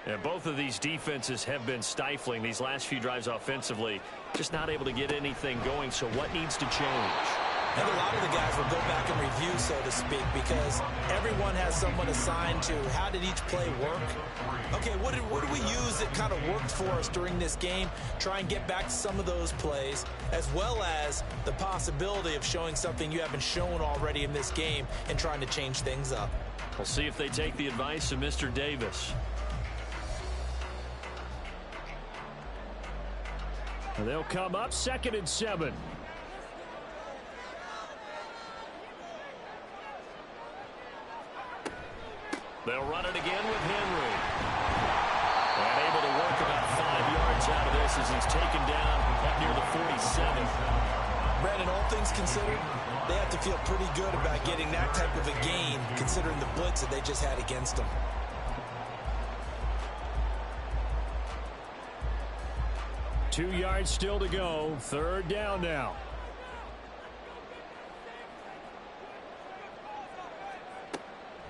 [SPEAKER 5] And both of these defenses have been stifling these last few drives offensively. Just not able to get anything going, so what needs to change?
[SPEAKER 4] And a lot of the guys will go back and review, so to speak, because everyone has someone assigned to how did each play work. Okay, what do we use that kind of worked for us during this game? Try and get back to some of those plays, as well as the possibility of showing something you haven't shown already in this game and trying to change things up.
[SPEAKER 5] We'll see if they take the advice of Mr. Davis.
[SPEAKER 2] And they'll come up 2nd and 7.
[SPEAKER 5] They'll run it again with Henry. And able to work about 5 yards out of this as he's taken down up near the 47.
[SPEAKER 4] Brandon, all things considered, they have to feel pretty good about getting that type of a gain, considering the blitz that they just had against them.
[SPEAKER 2] Two yards still to go. 3rd down now.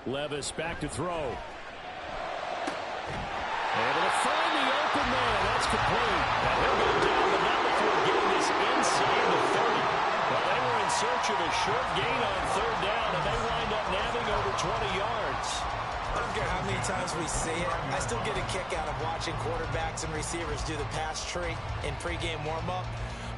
[SPEAKER 2] Levis back to throw. Able to find the open man. That's complete.
[SPEAKER 5] And he'll go down, but not before getting this inside the 30. Well, they were in search of a short gain on 3rd down, and they wind up nabbing over 20 yards.
[SPEAKER 4] I don't care how many times we see it. I still get a kick out of watching quarterbacks and receivers do the pass tree in pregame warm-up.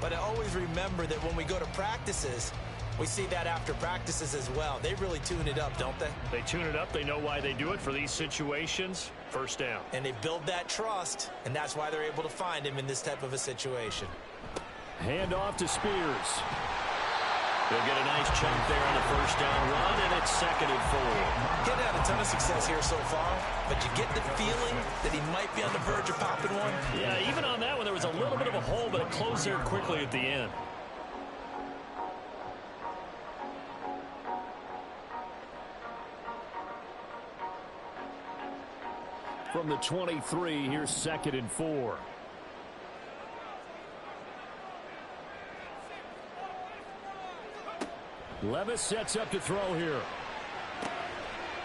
[SPEAKER 4] But I always remember that when we go to practices, we see that after practices as well. They really tune it up, don't they?
[SPEAKER 5] They tune it up. They know why they do it for these situations. 1st down.
[SPEAKER 4] And they build that trust, and that's why they're able to find him in this type of a situation.
[SPEAKER 2] Hand off to Spears.
[SPEAKER 5] They'll get a nice chunk there on the 1st down run, and it's 2nd and 4.
[SPEAKER 4] He's had a ton of success here so far, but you get the feeling that he might be on the verge of popping one.
[SPEAKER 5] Yeah, even on that one, there was a little bit of a hole, but it closed there quickly at the end.
[SPEAKER 2] from the 23. Here's 2nd and 4. Levis sets up to throw here.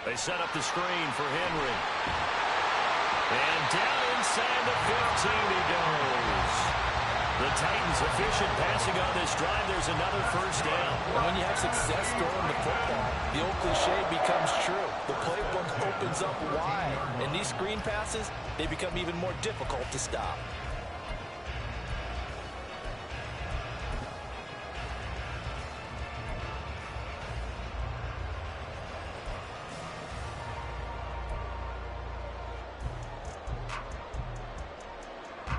[SPEAKER 5] They set up the screen for Henry. And down inside the 15 he goes. The Titans efficient passing on this drive. There's another first down.
[SPEAKER 4] And when you have success throwing the football, the old cliche becomes true. The playbook opens up wide. And these screen passes, they become even more difficult to stop.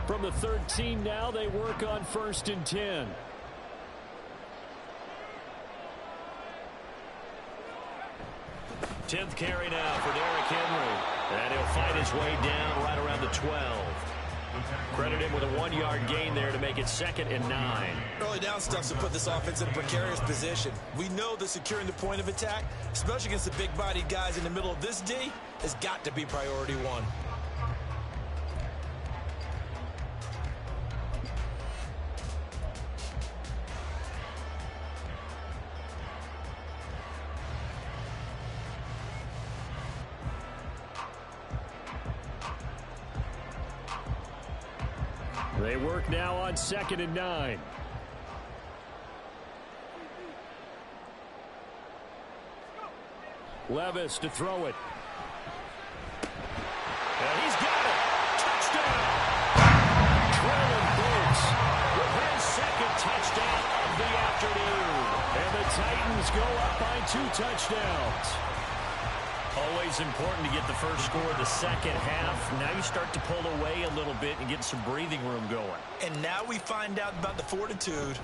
[SPEAKER 2] From the 13 now, they work on 1st and 10.
[SPEAKER 5] Tenth carry now for Derrick Henry. And he'll fight his way down right around the 12. Credit him with a 1-yard gain there to make it 2nd and 9.
[SPEAKER 4] Early down stuff to put this offense in a precarious position. We know that securing the point of attack, especially against the big-bodied guys in the middle of this D, has got to be priority 1.
[SPEAKER 2] They work now on 2nd and 9. Levis to throw it.
[SPEAKER 5] And he's got it. Touchdown. Traylon Burks with his 2nd touchdown of the afternoon.
[SPEAKER 2] And the Titans go up by 2 touchdowns.
[SPEAKER 5] Always important to get the first score of the second half. Now you start to pull away a little bit and get some breathing room going.
[SPEAKER 4] And now we find out about the fortitude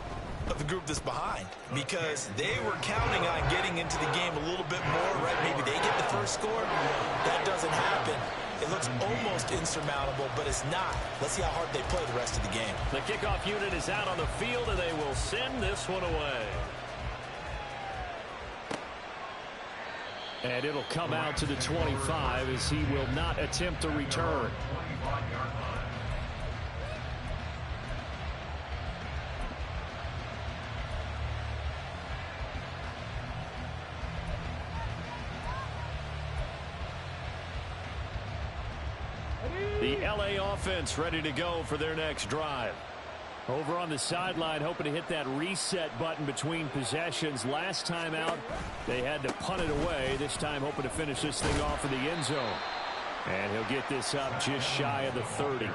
[SPEAKER 4] of the group that's behind, because they were counting on getting into the game a little bit more, right? Maybe they get the first score. That doesn't happen. It looks almost insurmountable, but it's not. Let's see how hard they play the rest of the game.
[SPEAKER 5] The kickoff unit is out on the field, and they will send this one away.
[SPEAKER 2] And it'll come out to the 25 as he will not attempt a return. The LA offense ready to go for their next drive. Over on the sideline, hoping to hit that reset button between possessions. Last time out, they had to punt it away. This time, hoping to finish this thing off in the end zone. And he'll get this up just shy of the 30.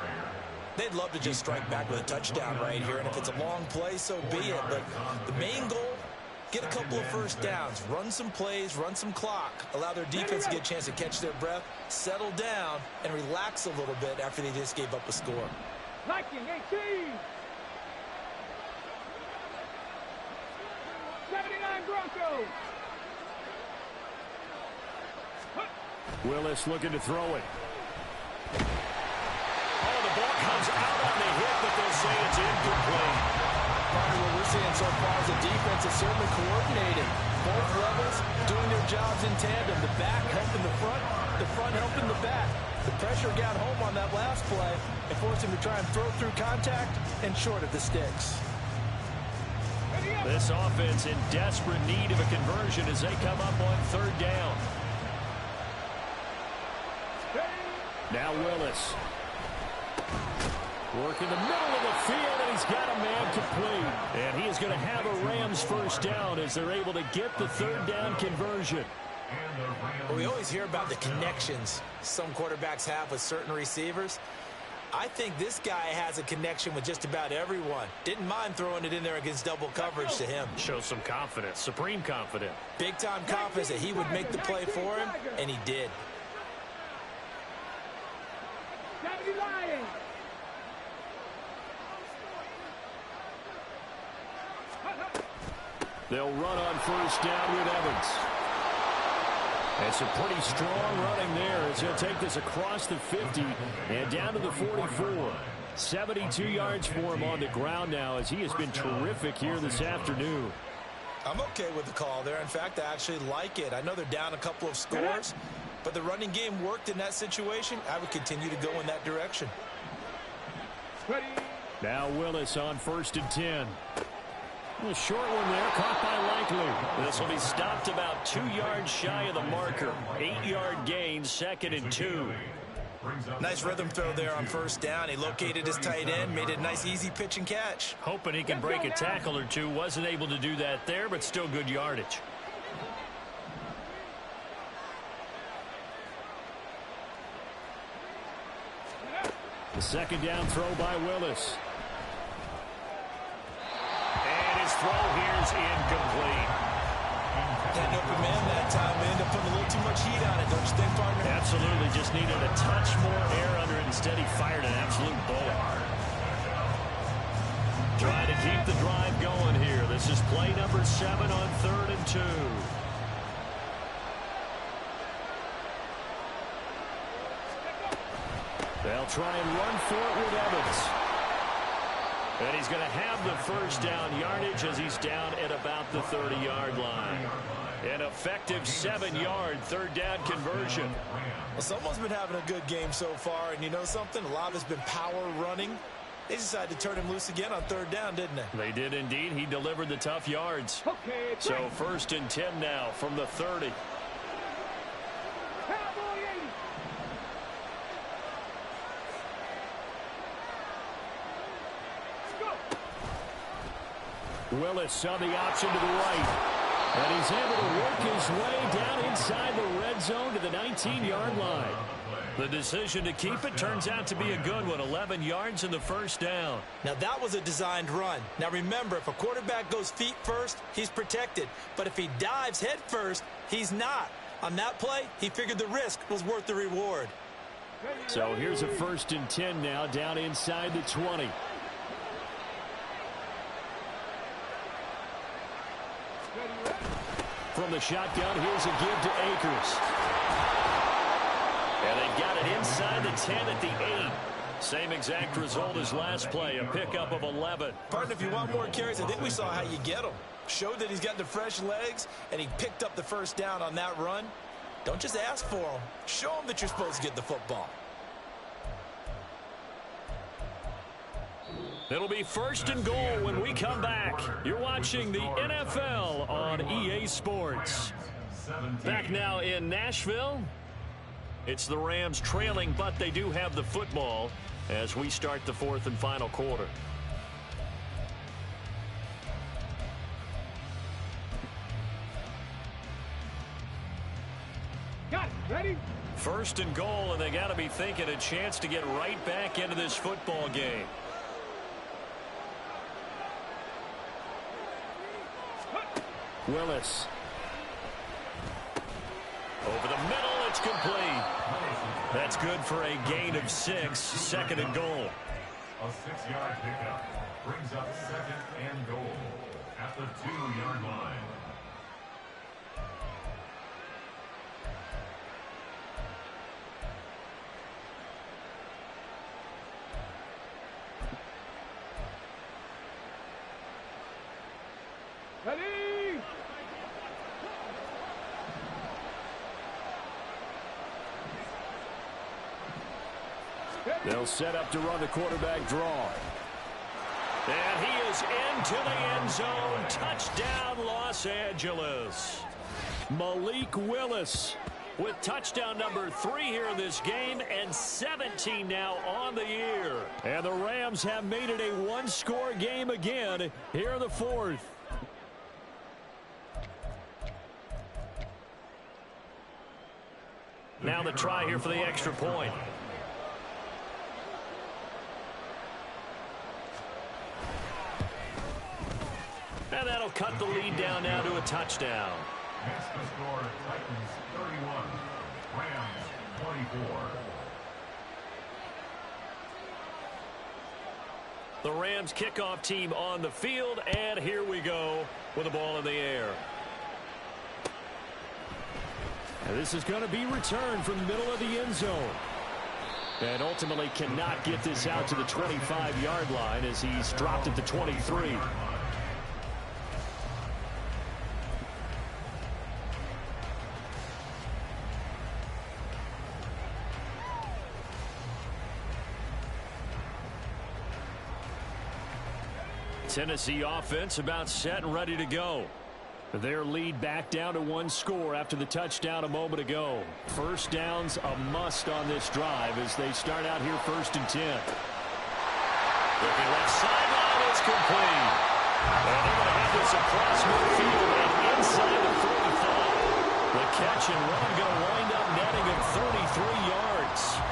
[SPEAKER 4] They'd love to just strike back with a touchdown right here, and if it's a long play, so be it. But the main goal, get a couple of first downs, run some plays, run some clock, allow their defense to get a chance to catch their breath, settle down, and relax a little bit after they just gave up a score.
[SPEAKER 1] Viking 18. 79 Broncos.
[SPEAKER 2] Willis looking to throw it.
[SPEAKER 5] Oh, the ball comes out on the hit, but they'll say it's incomplete.
[SPEAKER 4] What we're seeing so far is the defense is certainly coordinated. Both levels doing their jobs in tandem. The back helping the front helping the back. The pressure got home on that last play and forced him to try and throw through contact and short of the sticks.
[SPEAKER 2] This offense in desperate need of a conversion as they come up on 3rd down. Now Willis. Work in the middle of the field, and he's got a man complete. And he is going to have a Rams first down as they're able to get the 3rd down conversion.
[SPEAKER 4] Well, we always hear about the connections some quarterbacks have with certain receivers. I think this guy has a connection with just about everyone. Didn't mind throwing it in there against double coverage to him.
[SPEAKER 5] Shows some confidence, supreme confidence.
[SPEAKER 4] Big-time confidence that he would make the play for him, and he did.
[SPEAKER 2] They'll run on 1st down with Evans. And some pretty strong running there as he'll take this across the 50 and down to the 44. 72 yards for him on the ground now as he has been terrific here this afternoon.
[SPEAKER 4] I'm okay with the call there. In fact, I actually like it. I know they're down a couple of scores, but the running game worked in that situation. I would continue to go in that direction.
[SPEAKER 1] Ready.
[SPEAKER 2] Now Willis on 1st and 10. A short one there, caught by Likely.
[SPEAKER 5] This will be stopped about 2 yards shy of the marker. 8-yard gain, 2nd and 2.
[SPEAKER 4] Nice rhythm throw there on 1st down. He located his tight end, made it a nice easy pitch and catch.
[SPEAKER 5] Hoping he can break a tackle or two. Wasn't able to do that there, but still good yardage.
[SPEAKER 2] The 2nd down throw by Willis.
[SPEAKER 5] And his throw here is incomplete.
[SPEAKER 4] Had no command that time, ended up putting a little too much heat on it, don't you think, partner?
[SPEAKER 5] Absolutely, just needed a touch more air under it. Instead, he fired an absolute bullet. Trying to keep the drive going here. This is play number 7 on 3rd and 2.
[SPEAKER 2] They'll try and run for it with Evans.
[SPEAKER 5] And he's going to have the 1st down yardage as he's down at about the 30-yard line. An effective 7-yard 3rd down conversion.
[SPEAKER 4] Well, someone's been having a good game so far, and you know something? A lot has been power running. They decided to turn him loose again on 3rd down, didn't they?
[SPEAKER 5] They did indeed. He delivered the tough yards.
[SPEAKER 1] Okay,
[SPEAKER 5] So 1st and 10 now from the 30.
[SPEAKER 1] Cowboy 80. Let's go.
[SPEAKER 2] Willis on the option to the right. And he's able to work his way down inside the red zone to the 19-yard line.
[SPEAKER 5] The decision to keep it turns out to be a good one. 11 yards in the 1st down.
[SPEAKER 4] Now, that was a designed run. Now, remember, if a quarterback goes feet first, he's protected. But if he dives head first, he's not. On that play, he figured the risk was worth the reward.
[SPEAKER 2] So here's a 1st and 10 now down inside the 20. From the shotgun, here's a give to Akers.
[SPEAKER 5] And they've got it inside the 10 at the 8. Same exact result as last play, a pickup of 11.
[SPEAKER 4] Partner, if you want more carries, I think we saw how you get them. Showed that he's got the fresh legs, and he picked up the 1st down on that run. Don't just ask for them. Show them that you're supposed to get the football.
[SPEAKER 5] It'll be 1st and goal when we come back. You're watching the NFL on EA Sports. Back now in Nashville. It's the Rams trailing, but they do have the football as we start the 4th and final quarter.
[SPEAKER 1] Got it. Ready?
[SPEAKER 5] 1st and goal, and they got to be thinking a chance to get right back into this football game.
[SPEAKER 2] Willis.
[SPEAKER 5] Over the middle, it's complete. That's good for a gain of 6, 2nd and goal.
[SPEAKER 3] A 6-yard pickup brings up 2nd and goal at the 2-yard line.
[SPEAKER 1] Ready?
[SPEAKER 2] They'll set up to run the quarterback draw.
[SPEAKER 5] And he is into the end zone. Touchdown, Los Angeles.
[SPEAKER 2] Malik Willis.
[SPEAKER 5] With touchdown number 3 here in this game and 17 now on the year.
[SPEAKER 2] And the Rams have made it a one-score game again here in the 4th.
[SPEAKER 5] Now the try here for the extra point. And that'll cut the lead down now to a touchdown.
[SPEAKER 3] Makes the score Titans 31, Rams 24.
[SPEAKER 5] The Rams kickoff team on the field, and here we go with the ball in the air.
[SPEAKER 2] And this is going to be returned from the middle of the end zone. And ultimately cannot get this out to the 25-yard line as he's dropped at the 23. Tennessee offense about set and ready to go. Their lead back down to one score after the touchdown a moment ago. First down's a must on this drive as they start out here 1st and 10.
[SPEAKER 5] Looking left sideline, it's complete. And they're going to have this across midfield and inside the 45. The catch and run going to wind up netting at 33 yards.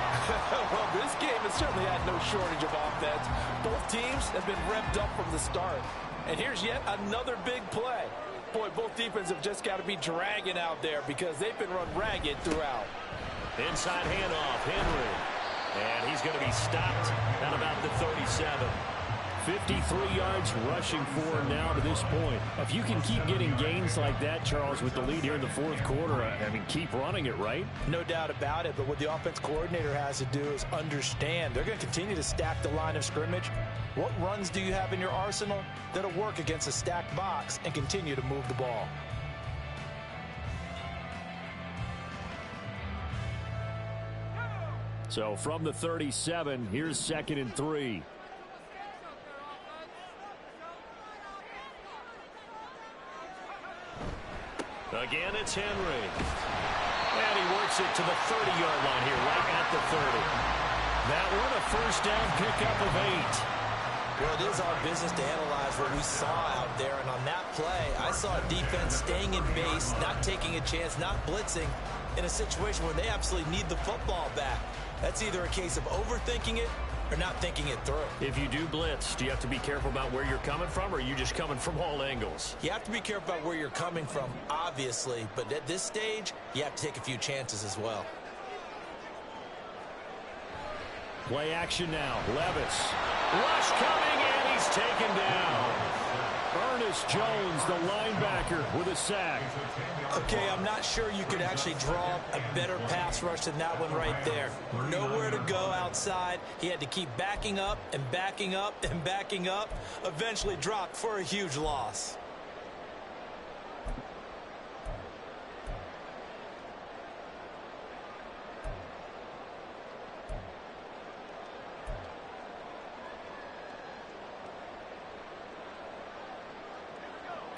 [SPEAKER 4] Well, this game has certainly had no shortage of offense. Both teams have been revved up from the start. And here's yet another big play. Boy, both defenses have just got to be dragging out there because they've been run ragged throughout.
[SPEAKER 5] Inside handoff, Henry. And he's going to be stopped at about the 37.
[SPEAKER 2] 53 yards rushing for him now to this point. If you can keep getting gains like that, Charles, with the lead here in the 4th quarter, I mean, keep running it, right?
[SPEAKER 4] No doubt about it, but what the offense coordinator has to do is understand they're going to continue to stack the line of scrimmage. What runs do you have in your arsenal that'll work against a stacked box and continue to move the ball?
[SPEAKER 2] So from the 37, here's 2nd and 3.
[SPEAKER 5] Again, it's Henry. And he works it to the 30-yard line here, right at the 30.
[SPEAKER 2] That one a first down pickup of 8.
[SPEAKER 4] Well, it is our business to analyze what we saw out there, and on that play, I saw a defense staying in base, not taking a chance, not blitzing, in a situation where they absolutely need the football back. That's either a case of overthinking it or not thinking it through.
[SPEAKER 5] If you do blitz, do you have to be careful about where you're coming from, or are you just coming from all angles?
[SPEAKER 4] You have to be careful about where you're coming from, obviously, but at this stage, you have to take a few chances as well.
[SPEAKER 2] Play action now. Levis.
[SPEAKER 5] Rush coming, and he's taken down.
[SPEAKER 2] Ernest Jones, the linebacker, with a sack.
[SPEAKER 4] Okay, I'm not sure you could actually draw a better pass rush than that one right there. Nowhere to go outside. He had to keep backing up and backing up and backing up. Eventually dropped for a huge loss.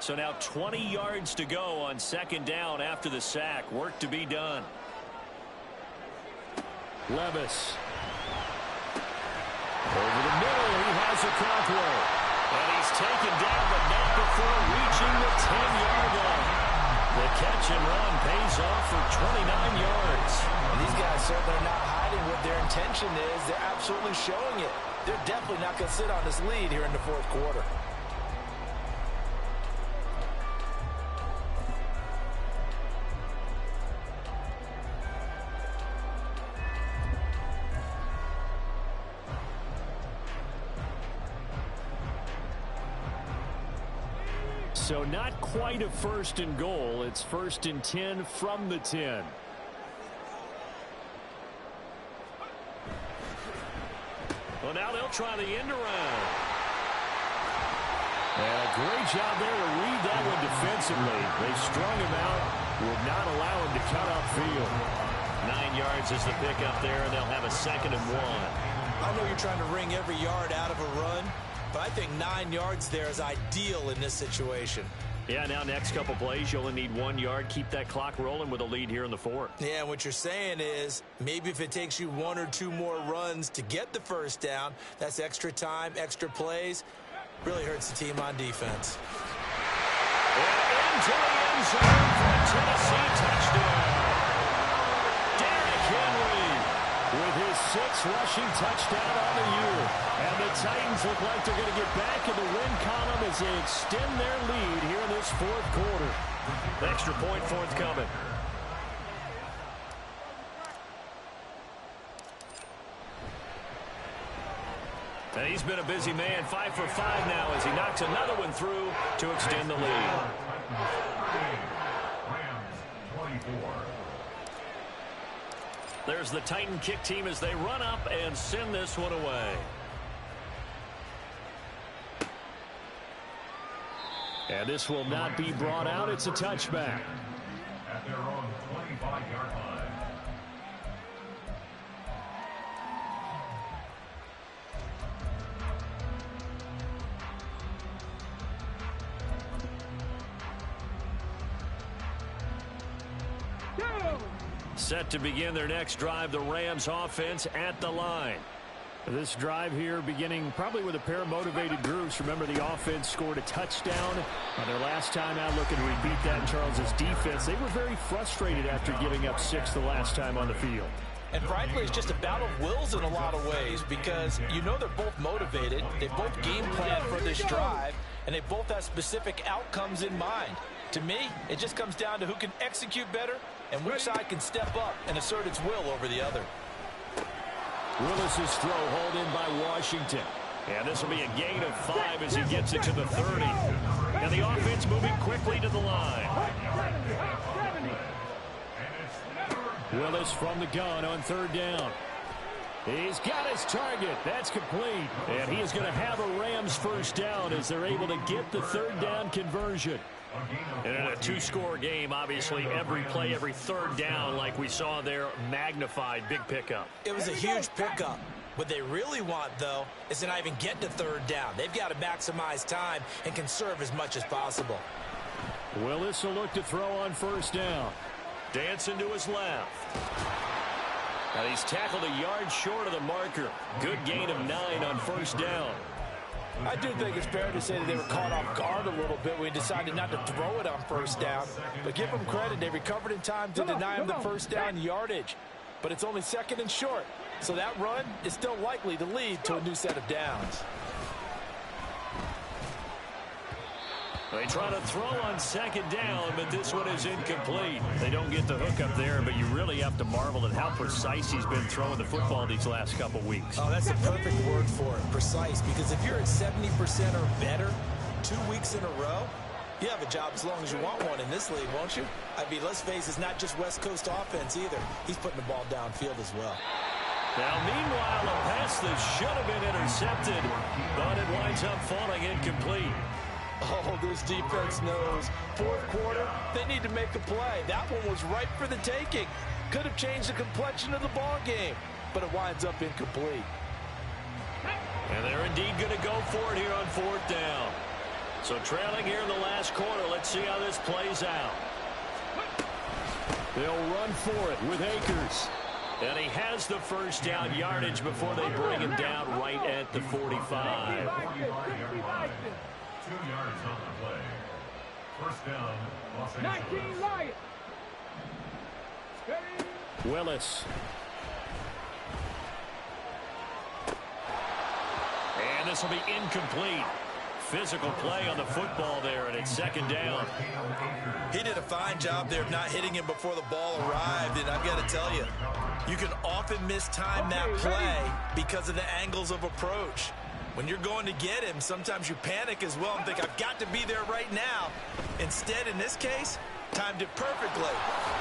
[SPEAKER 5] So now 20 yards to go on 2nd down after the sack. Work to be done.
[SPEAKER 2] Levis. Over the middle, he has a control.
[SPEAKER 5] And he's taken down, but not before reaching the 10-yard line. The catch and run pays off for 29 yards.
[SPEAKER 4] And these guys certainly are not hiding what their intention is. They're absolutely showing it. They're definitely not going to sit on this lead here in the 4th quarter.
[SPEAKER 2] So not quite a 1st and goal. It's 1st and 10 from the 10.
[SPEAKER 5] Well, now they'll try the end around.
[SPEAKER 2] And a great job there to read that one defensively. They strung him out, would not allow him to cut upfield.
[SPEAKER 5] 9 yards is the pickup there, and they'll have a 2nd and 1.
[SPEAKER 4] I know you're trying to wring every yard out of a run, but I think 9 yards there is ideal in this situation.
[SPEAKER 5] Yeah, now next couple plays, you only need 1 yard. Keep that clock rolling with a lead here in the 4th.
[SPEAKER 4] Yeah, what you're saying is maybe if it takes you 1 or 2 more runs to get the first down, that's extra time, extra plays. Really hurts the team on defense.
[SPEAKER 5] And into the end zone for a Tennessee touchdown. Derrick Henry
[SPEAKER 2] with his 6th rushing touchdown on the year. And the Titans look like they're going to get back in the win column as they extend their lead here in this 4th quarter.
[SPEAKER 5] Extra point forthcoming. And he's been a busy man, 5 for 5 now as he knocks another one through to extend the lead. There's the Titan kick team as they run up and send this one away.
[SPEAKER 2] And this will not be brought out. It's a touchback.
[SPEAKER 3] At their own 25-yard line.
[SPEAKER 2] Set to begin their next drive, the Rams offense at the line.
[SPEAKER 5] This drive here beginning probably with a pair of motivated groups. Remember, the offense scored a touchdown on their last time out, looking to repeat that in Charles's defense. They were very frustrated after giving up 6 the last time on the field.
[SPEAKER 4] And frankly, it's just a battle of wills in a lot of ways because you know they're both motivated. They both game plan for this drive, and they both have specific outcomes in mind. To me, it just comes down to who can execute better and which side can step up and assert its will over the other.
[SPEAKER 2] Willis's throw hauled in by Washington. And this will be a gain of 5 as he gets it to the 30. And the offense moving quickly to the line. Willis from the gun on 3rd down. He's got his target. That's complete. And he is going to have a Rams first down as they're able to get the 3rd down conversion. And in a 2-score game, obviously, every play, every 3rd down, like we saw there, magnified, big pickup.
[SPEAKER 4] It was a huge pickup. What they really want, though, is to not even get to 3rd down. They've got to maximize time and conserve as much as possible.
[SPEAKER 2] Willis will look to throw on 1st down. Dancing to his left. Now he's tackled a yard short of the marker. Good gain of 9 on 1st down.
[SPEAKER 4] I do think it's fair to say that they were caught off guard a little bit when he decided not to throw it on 1st down. But give them credit, they recovered in time to deny him the 1st down yardage. But it's only 2nd and short, so that run is still likely to lead to a new set of downs.
[SPEAKER 2] They try to throw on 2nd down, but this one is incomplete. They don't get the hook up there, but you really have to marvel at how precise he's been throwing the football these last couple weeks.
[SPEAKER 4] Oh, that's a perfect word for it, precise, because if you're at 70% or better 2 weeks in a row, you have a job as long as you want one in this league, won't you? I mean, let's face it, it's not just West Coast offense either. He's putting the ball downfield as well.
[SPEAKER 2] Now, meanwhile, a pass that should have been intercepted, but it winds up falling incomplete.
[SPEAKER 4] Oh, this defense knows. 4th quarter, they need to make a play. That one was ripe for the taking. Could have changed the complexion of the ball game, but it winds up incomplete.
[SPEAKER 2] And they're indeed going to go for it here on 4th down. So trailing here in the last quarter, let's see how this plays out. They'll run for it with Akers. And he has the 1st down yardage before they bring him down right at the 45.
[SPEAKER 3] 2 yards on the play. 1st down, Los Angeles.
[SPEAKER 2] Willis. And this will be incomplete. Physical play on the football there, and it's 2nd down.
[SPEAKER 4] He did a fine job there of not hitting him before the ball arrived, and I've got to tell you, you can often mistime that play because of the angles of approach. When you're going to get him, sometimes you panic as well and think, I've got to be there right now. Instead, in this case, timed it perfectly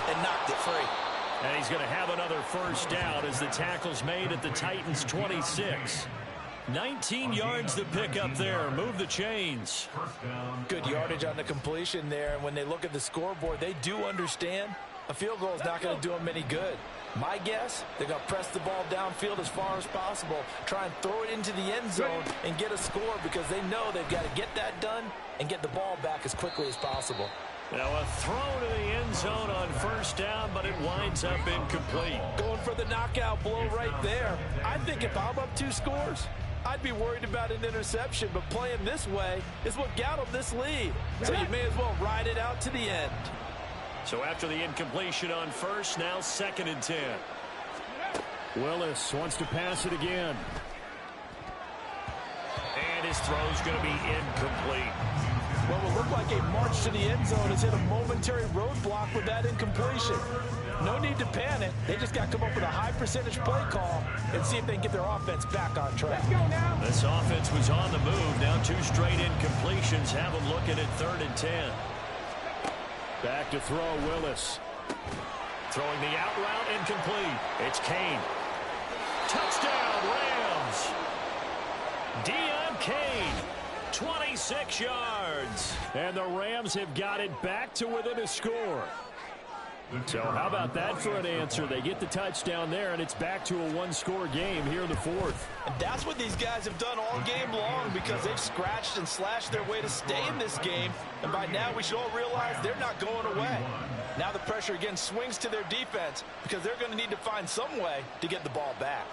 [SPEAKER 4] and knocked it free.
[SPEAKER 2] And he's going to have another 1st down as the tackle's made at the Titans' 26. 19 yards to pick up there. Move the chains.
[SPEAKER 4] Good yardage on the completion there. And when they look at the scoreboard, they do understand a field goal is not going to do them any good. My guess, they're going to press the ball downfield as far as possible, try and throw it into the end zone and get a score because they know they've got to get that done and get the ball back as quickly as possible.
[SPEAKER 2] Now a throw to the end zone on 1st down, but it winds up incomplete.
[SPEAKER 4] Going for the knockout blow right there. I think if I'm up 2 scores, I'd be worried about an interception, but playing this way is what got them this lead. So you may as well ride it out to the end.
[SPEAKER 2] So after the incompletion on 1st, now 2nd and 10. Willis wants to pass it again. And his throw's going to be incomplete.
[SPEAKER 4] What will look like a march to the end zone has hit a momentary roadblock with that incompletion. No need to panic. They just got to come up with a high percentage play call and see if they can get their offense back on track.
[SPEAKER 2] This offense was on the move. Now 2 straight incompletions have them looking at 3rd and 10. Back to throw, Willis. Throwing the out route, incomplete. It's Kane. Touchdown, Rams. Deon Kane, 26 yards. And the Rams have got it back to within a score. So how about that for an answer? They get the touchdown there, and it's back to a one-score game here in the fourth.
[SPEAKER 4] And that's what these guys have done all game long because they've scratched and slashed their way to stay in this game. And by now, we should all realize they're not going away. Now the pressure again swings to their defense because they're going to need to find some way to get the ball back.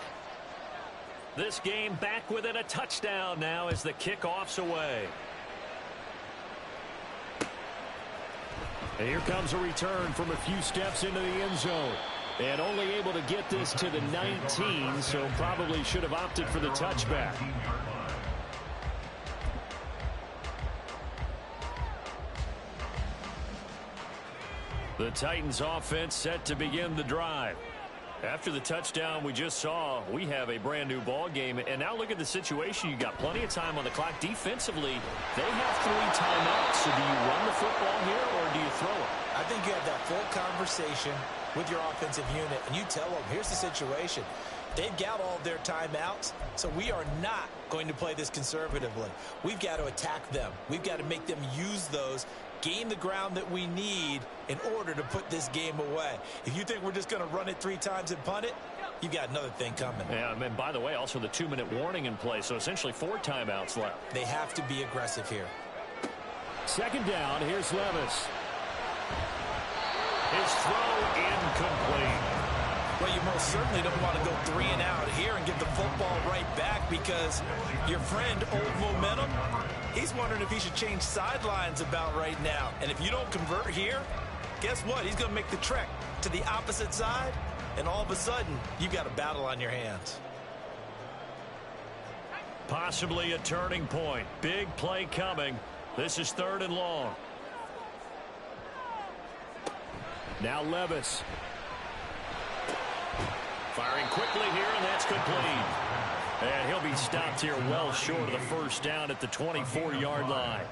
[SPEAKER 2] This game back within a touchdown now as the kickoff's away. And here comes a return from a few steps into the end zone. And only able to get this to the 19, so probably should have opted for the touchback. The Titans offense set to begin the drive. After the touchdown we just saw, we have a brand new ball game. And now look at the situation. You got plenty of time on the clock. Defensively, they have 3 timeouts. So do you run the football here or do you throw it?
[SPEAKER 4] I think you have that full conversation with your offensive unit, and you tell them, here's the situation. They've got all their timeouts, so we are not going to play this conservatively. We've got to attack them. We've got to make them use those, gain the ground that we need in order to put this game away. If you think we're just going to run it 3 times and punt it, you've got another thing coming.
[SPEAKER 2] Yeah, and by the way, also the 2-minute warning in play, so essentially 4 timeouts left.
[SPEAKER 4] They have to be aggressive here.
[SPEAKER 2] Second down, here's Levis. His throw incomplete.
[SPEAKER 4] Well, you most certainly don't want to go 3 and out here and give the football right back because your friend, Old Momentum, he's wondering if he should change sidelines about right now. And if you don't convert here, guess what? He's going to make the trek to the opposite side, and all of a sudden, you've got a battle on your hands.
[SPEAKER 2] Possibly a turning point. Big play coming. This is 3rd and long. Now Levis. Firing quickly here, and that's complete. And he'll be stopped here well short of the first down at the 24-yard line.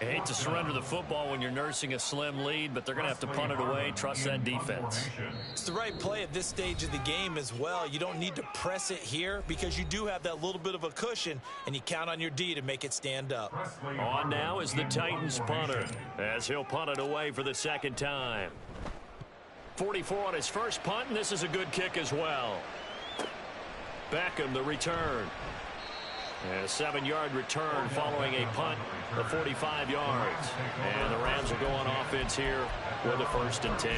[SPEAKER 2] I hate to surrender the football when you're nursing a slim lead, but they're going to have to punt it away. Trust that defense.
[SPEAKER 4] It's the right play at this stage of the game as well. You don't need to press it here because you do have that little bit of a cushion, and you count on your D to make it stand up.
[SPEAKER 2] On now is the Titans punter as he'll punt it away for the 2nd time. 44 on his first punt, and this is a good kick as well. Beckham, the return. And a 7-yard return following a punt of 45 yards. And the Rams will go on offense here with a 1st and 10.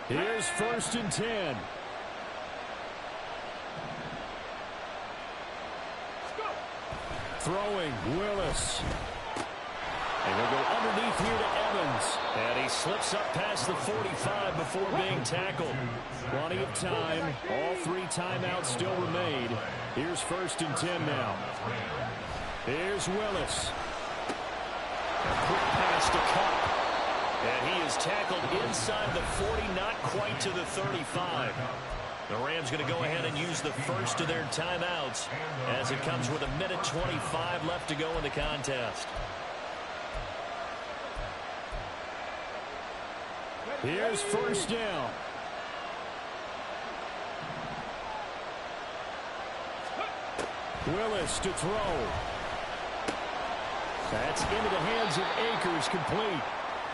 [SPEAKER 2] Here's 1st and 10. Throwing, Willis. And he'll go underneath here to Evans. And he slips up past the 45 before being tackled. Plenty of time. All 3 timeouts still remain. Here's 1st and 10 now. Here's Willis. A quick pass to Cup. And he is tackled inside the 40, not quite to the 35. The Rams going to go ahead and use the first of their timeouts as it comes with 1:25 left to go in the contest. Here's 1st down. Willis to throw. That's into the hands of Akers, complete.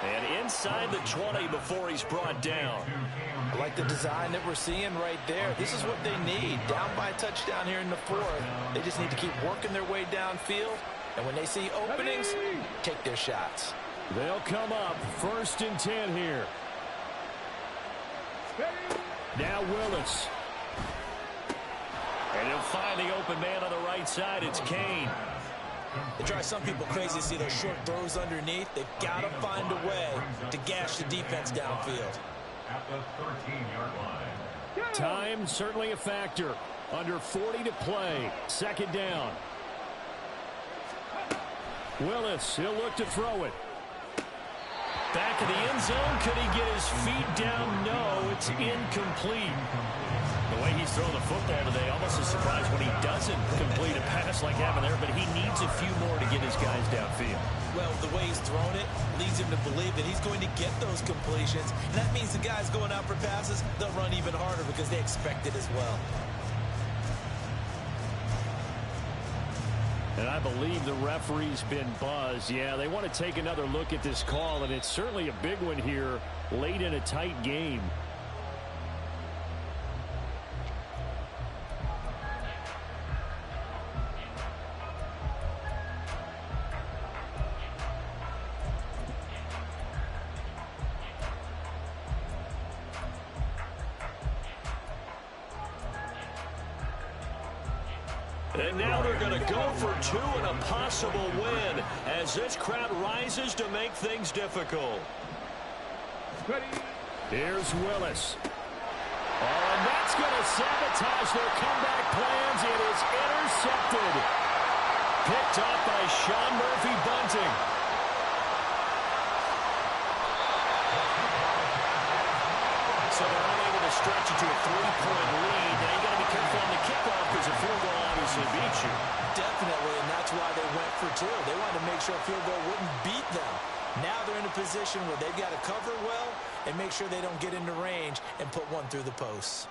[SPEAKER 2] And inside the 20 before he's brought down.
[SPEAKER 4] I like the design that we're seeing right there. This is what they need. Down by a touchdown here in the 4th. They just need to keep working their way downfield. And when they see openings, take their shots.
[SPEAKER 2] They'll come up 1st and 10 here. Now Willis. And he'll find the open man on the right side. It's Kane.
[SPEAKER 4] It drives some people crazy to see those short throws underneath. They've got to find a way to gash the defense downfield.
[SPEAKER 3] At the 13-yard line.
[SPEAKER 2] Time certainly a factor. Under 40 to play. 2nd down. Willis, he'll look to throw it. Back of the end zone. Could he get his feet down? No, it's incomplete. The way he's throwing the football today, almost a surprise when he doesn't complete a pass like having there, but he needs a few more to get his guys downfield.
[SPEAKER 4] Well, the way he's thrown it leads him to believe that he's going to get those completions. And that means the guys going out for passes, they'll run even harder because they expect it as well.
[SPEAKER 2] And I believe the referee's been buzzed. Yeah, they want to take another look at this call, and it's certainly a big one here late in a tight game. And now they're going to go for two and a possible win as this crowd rises to make things difficult.
[SPEAKER 1] Ready.
[SPEAKER 2] Here's Willis. Oh, and that's going to sabotage their comeback plans. It is intercepted. Picked up by Sean Murphy-Bunting. So they're unable to stretch it to a 3-point lead. Now you got to be careful on the kickoff because a field goal obviously beats you.
[SPEAKER 4] Definitely, and that's why they went for two. They wanted to make sure a field goal wouldn't beat them. Now they're in a position where they've got to cover well and make sure they don't get into range and put one through the posts.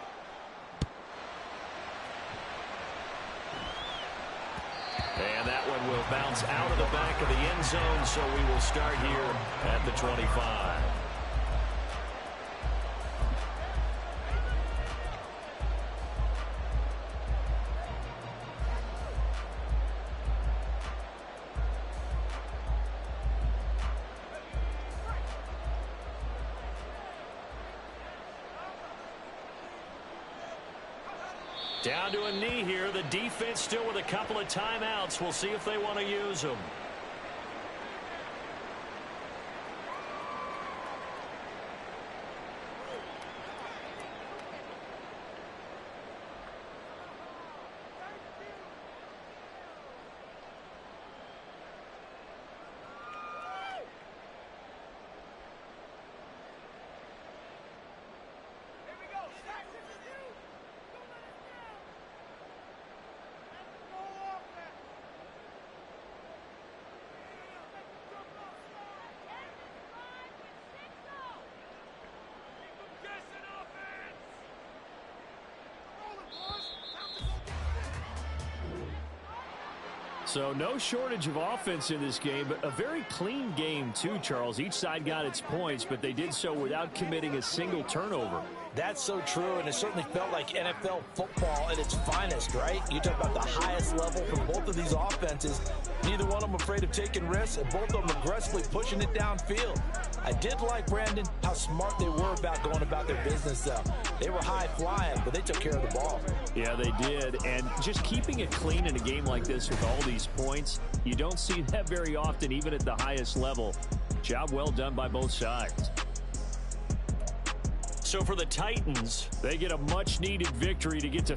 [SPEAKER 2] And that one will bounce out of the back of the end zone, so we will start here at the 25. Down to a knee here. The defense still with a couple of timeouts. We'll see if they want to use them. So no shortage of offense in this game, but a very clean game too, Charles. Each side got its points, but they did so without committing a single turnover.
[SPEAKER 4] That's so true, and it certainly felt like NFL football at its finest, right? You talk about the highest level from both of these offenses. Neither one of them afraid of taking risks, and both of them aggressively pushing it downfield. I did like, Brandon, how smart they were about going about their business, though. They were high-flying, but they took care of the ball.
[SPEAKER 2] Yeah, they did, and just keeping it clean in a game like this with all these points, you don't see that very often, even at the highest level. Job well done by both sides. So for the Titans, they get a much-needed victory to get to